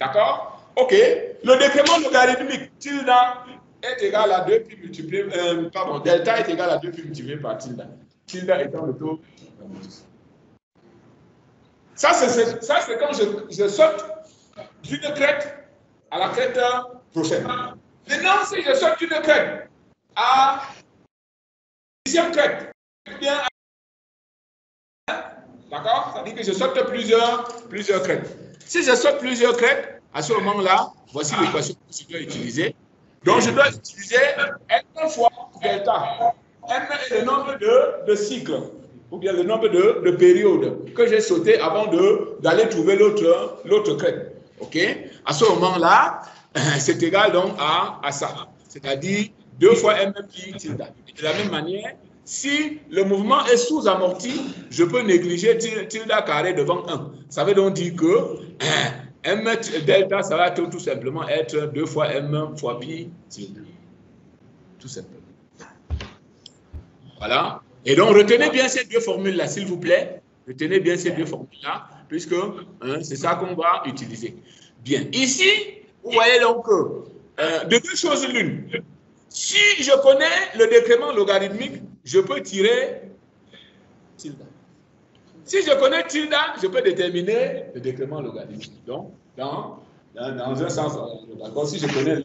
D'accord? OK. Le décrément logarithmique, tilde est égal à 2 pi multiplié, delta est égal à 2 pi multiplié par tilde. Tilde étant le taux. Ça, c'est quand je saute d'une crête à la crête prochaine. Maintenant, si je saute d'une crête à la 10e crête, bien, d'accord? Ça dit que je saute plusieurs crêtes. Si je saute plusieurs crêtes, à ce moment-là, voici l'équation que je dois utiliser. Donc, je dois utiliser n fois delta. n est le nombre de cycles, ou bien le nombre de périodes que j'ai sauté avant d'aller trouver l'autre crête. OK? À ce moment-là, c'est égal donc à ça. C'est-à-dire 2 fois m pi tilde. De la même manière, si le mouvement est sous-amorti, je peux négliger tilde carré devant 1. Ça veut donc dire que m delta, ça va tout simplement être 2 fois m fois pi tilde. Tout simplement. Voilà. Et donc, retenez bien ces deux formules-là, s'il vous plaît. Retenez bien ces deux formules-là, puisque c'est ça qu'on va utiliser. Bien. Ici, vous voyez donc de deux choses l'une. Si je connais le décrément logarithmique, je peux tirer tilde. Si je connais tilde, je peux déterminer le décrément logarithmique. Donc, dans un sens, d'accord, si je connais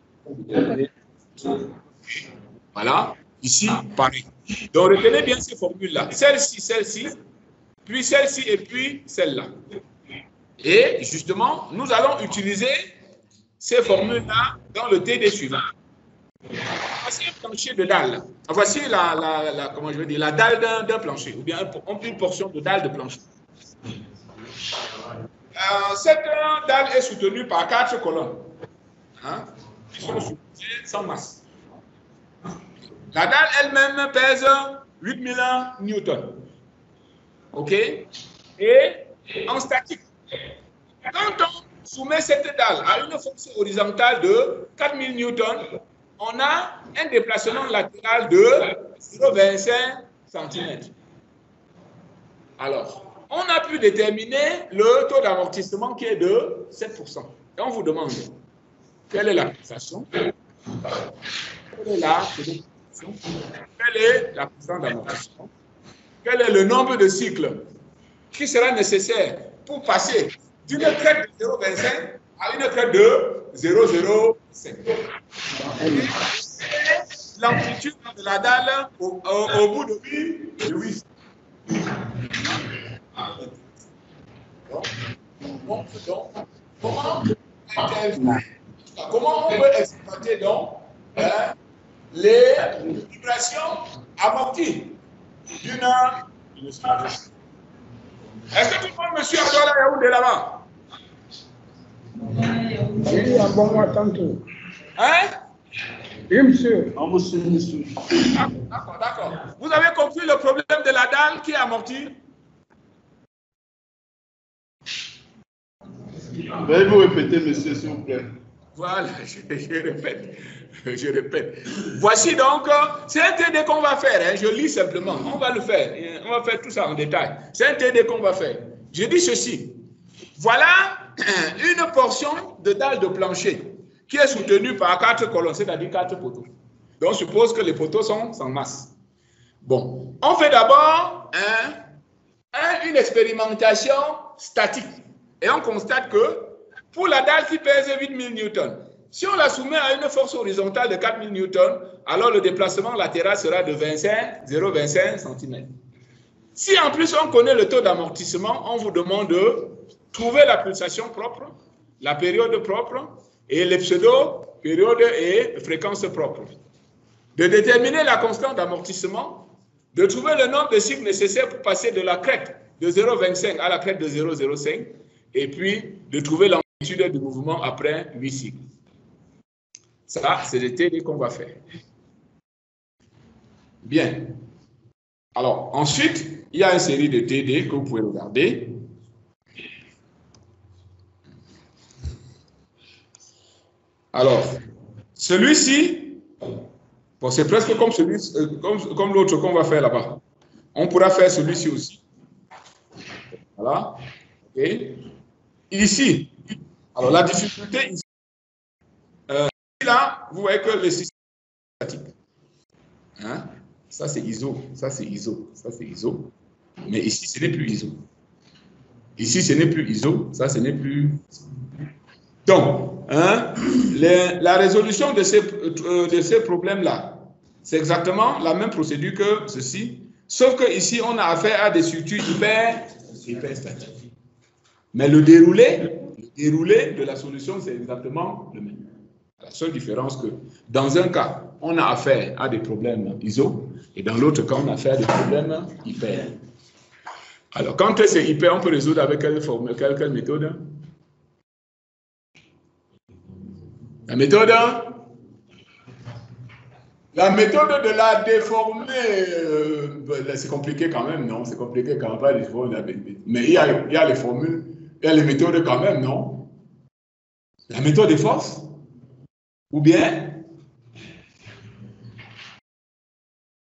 voilà, ici, pareil. Donc, retenez bien ces formules-là. Celle-ci, puis celle-ci et puis celle-là. Et justement, nous allons utiliser ces formules-là dans le TD suivant. Voici un plancher de dalle. Voici comment je veux dire, la dalle d'un plancher, ou bien une portion de dalle de plancher. Cette dalle est soutenue par 4 colonnes, qui sont supposées sans masse. La dalle elle-même pèse 8000 newtons. OK? Et en statique, quand on soumet cette dalle à une force horizontale de 4000 newtons, on a un déplacement latéral de 0,25 cm. Alors, on a pu déterminer le taux d'amortissement qui est de 7%. Et on vous demande, quelle est la fixation? Quelle est la fixation? Quelle est la puissance d'amortissement? Quel est le nombre de cycles qui sera nécessaire pour passer d'une crête de 0,25 à une crête de 0,05? L'amplitude de la dalle au bout de 8. Comment on peut exploiter donc les vibrations amorties d'une structure? Est-ce que tout le monde me suit à Douala Yaoundé là-bas? Oui, à bon mois tantôt. Hein? Oui, monsieur. D'accord. Vous avez compris le problème de la dalle qui est amortie? Veuillez vous répéter, monsieur, s'il vous plaît. Voilà, je répète. Voici donc, c'est un TD qu'on va faire, je lis simplement, on va le faire, on va faire tout ça en détail. C'est un TD qu'on va faire. Je dis ceci, voilà une portion de dalle de plancher qui est soutenue par 4 colonnes, c'est-à-dire 4 poteaux. Donc, je suppose que les poteaux sont sans masse. Bon, on fait d'abord une expérimentation statique. Et on constate que pour la dalle qui pèse 8000 newtons, si on la soumet à une force horizontale de 4000 newtons, alors le déplacement latéral sera de 0,25 cm. Si en plus on connaît le taux d'amortissement, on vous demande de trouver la pulsation propre, la période propre et les pseudo-périodes et fréquences propres. De déterminer la constante d'amortissement, de trouver le nombre de cycles nécessaires pour passer de la crête de 0,25 à la crête de 0,05 et puis de trouver l'amplitude du mouvement après 8 cycles. Ça, c'est le TD qu'on va faire. Bien. Alors, ensuite, il y a une série de TD que vous pouvez regarder. Alors, celui-ci, bon, c'est presque comme comme l'autre qu'on va faire là-bas. On pourra faire celui-ci aussi. Voilà. OK. Ici, alors la difficulté ici, là, vous voyez que le système est statique. Hein? Ça c'est ISO, ça c'est ISO, ça c'est ISO. Mais ici, ce n'est plus ISO. Ici, ce n'est plus ISO, ça, ce n'est plus. Donc, la résolution de ces problèmes-là, c'est exactement la même procédure que ceci, sauf que ici, on a affaire à des structures hyper statiques. Mais le déroulé de la solution, c'est exactement le même. La seule différence que dans un cas, on a affaire à des problèmes ISO et dans l'autre cas, on a affaire à des problèmes hyper. Alors, quand c'est hyper, on peut résoudre avec quelle méthode? La méthode de la déformer, c'est compliqué quand même, non? C'est compliqué quand même, mais il y a les formules, il y a les méthodes quand même, non? La méthode des forces? Ou bien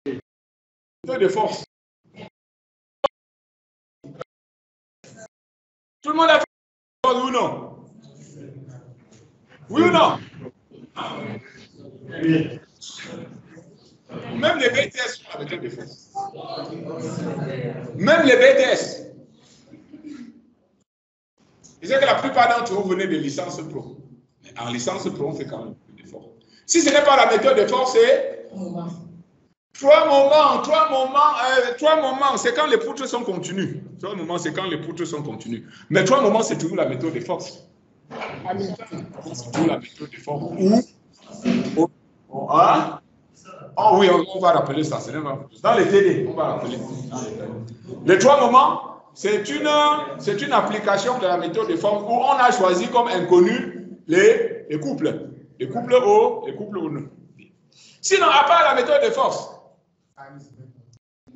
la méthode des forces? Tout le monde a fait oui ou non? Oui ou non? Oui. Même les BTS sont la méthode de force. Même les BTS. Je sais que la plupart d'entre vous venez de licence pro. Mais en licence pro, on fait quand même plus d'efforts. Si ce n'est pas la méthode de force, c'est 3 moments, c'est quand les poutres sont continues. 3 moments, c'est quand les poutres sont continues. Mais 3 moments, c'est toujours la méthode de force. C'est toujours la méthode de force. Hein? Oh oui, on va rappeler ça. Dans les TD, on va rappeler. Les 3 moments, c'est une application de la méthode de forme où on a choisi comme inconnu les couples. Les couples O, les couples O non. Sinon, à part la méthode de force.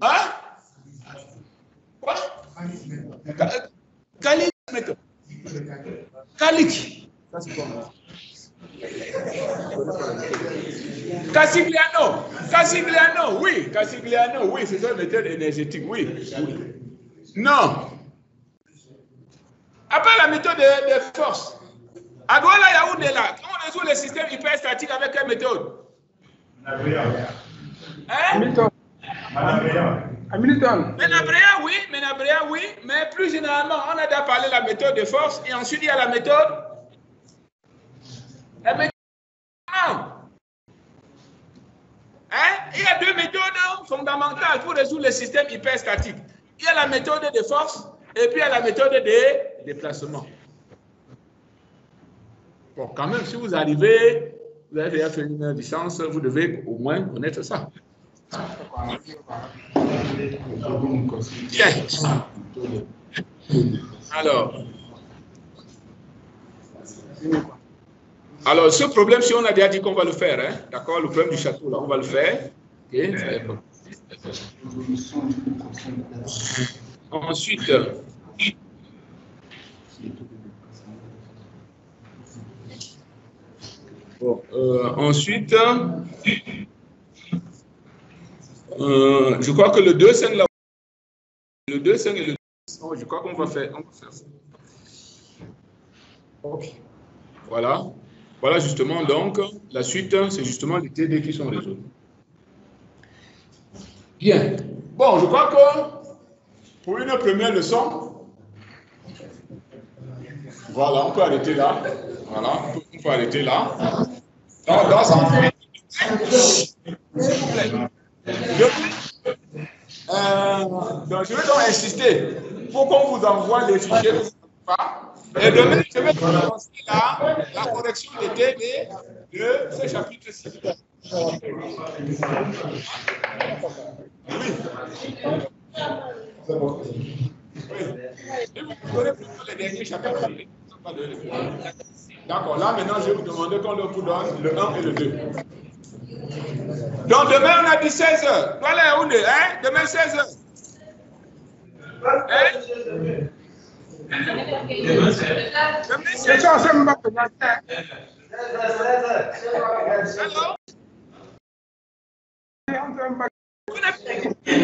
Hein? Quoi? Calique méthode. Calique. Cassigliano, oui, c'est une méthode énergétique, oui. Non. À part la méthode de force. À Douala Yaoundé là, on résout le système hyperstatique avec quelle méthode? Hamilton. Menabrea, oui, mais plus généralement, on a déjà parlé de la méthode de force et ensuite il y a la méthode. Il y a 2 méthodes fondamentales pour résoudre le système hyperstatique. Il y a la méthode de force et puis il y a la méthode de déplacement. Bon, quand même, si vous arrivez, vous avez déjà fait une licence, vous devez au moins connaître ça. Bien. Alors, ce problème, si on a déjà dit qu'on va le faire, hein, d'accord, le problème du château, là, on va le faire. Okay. Ensuite, je crois que le 2,5 là, le 2,5 et le 2,5, je crois qu'on va faire ça. Ok. Voilà. Voilà justement, donc, la suite, c'est justement les TD qui sont résolus. Bien. Bon, je crois que pour une première leçon, voilà, on peut arrêter là. Voilà, on peut arrêter là. Donc, je vais donc insister pour qu'on vous envoie les fichiers. Et demain, je vais commencer la correction des TD de ce chapitre 6. Oui. Et vous ferez plutôt les derniers chapitres. D'accord, là maintenant, je vais vous demander qu'on vous donne le 1 et le 2. Donc demain, on a dit 16h. Voilà, où est, hein? Demain, 16h. Hein? Alors?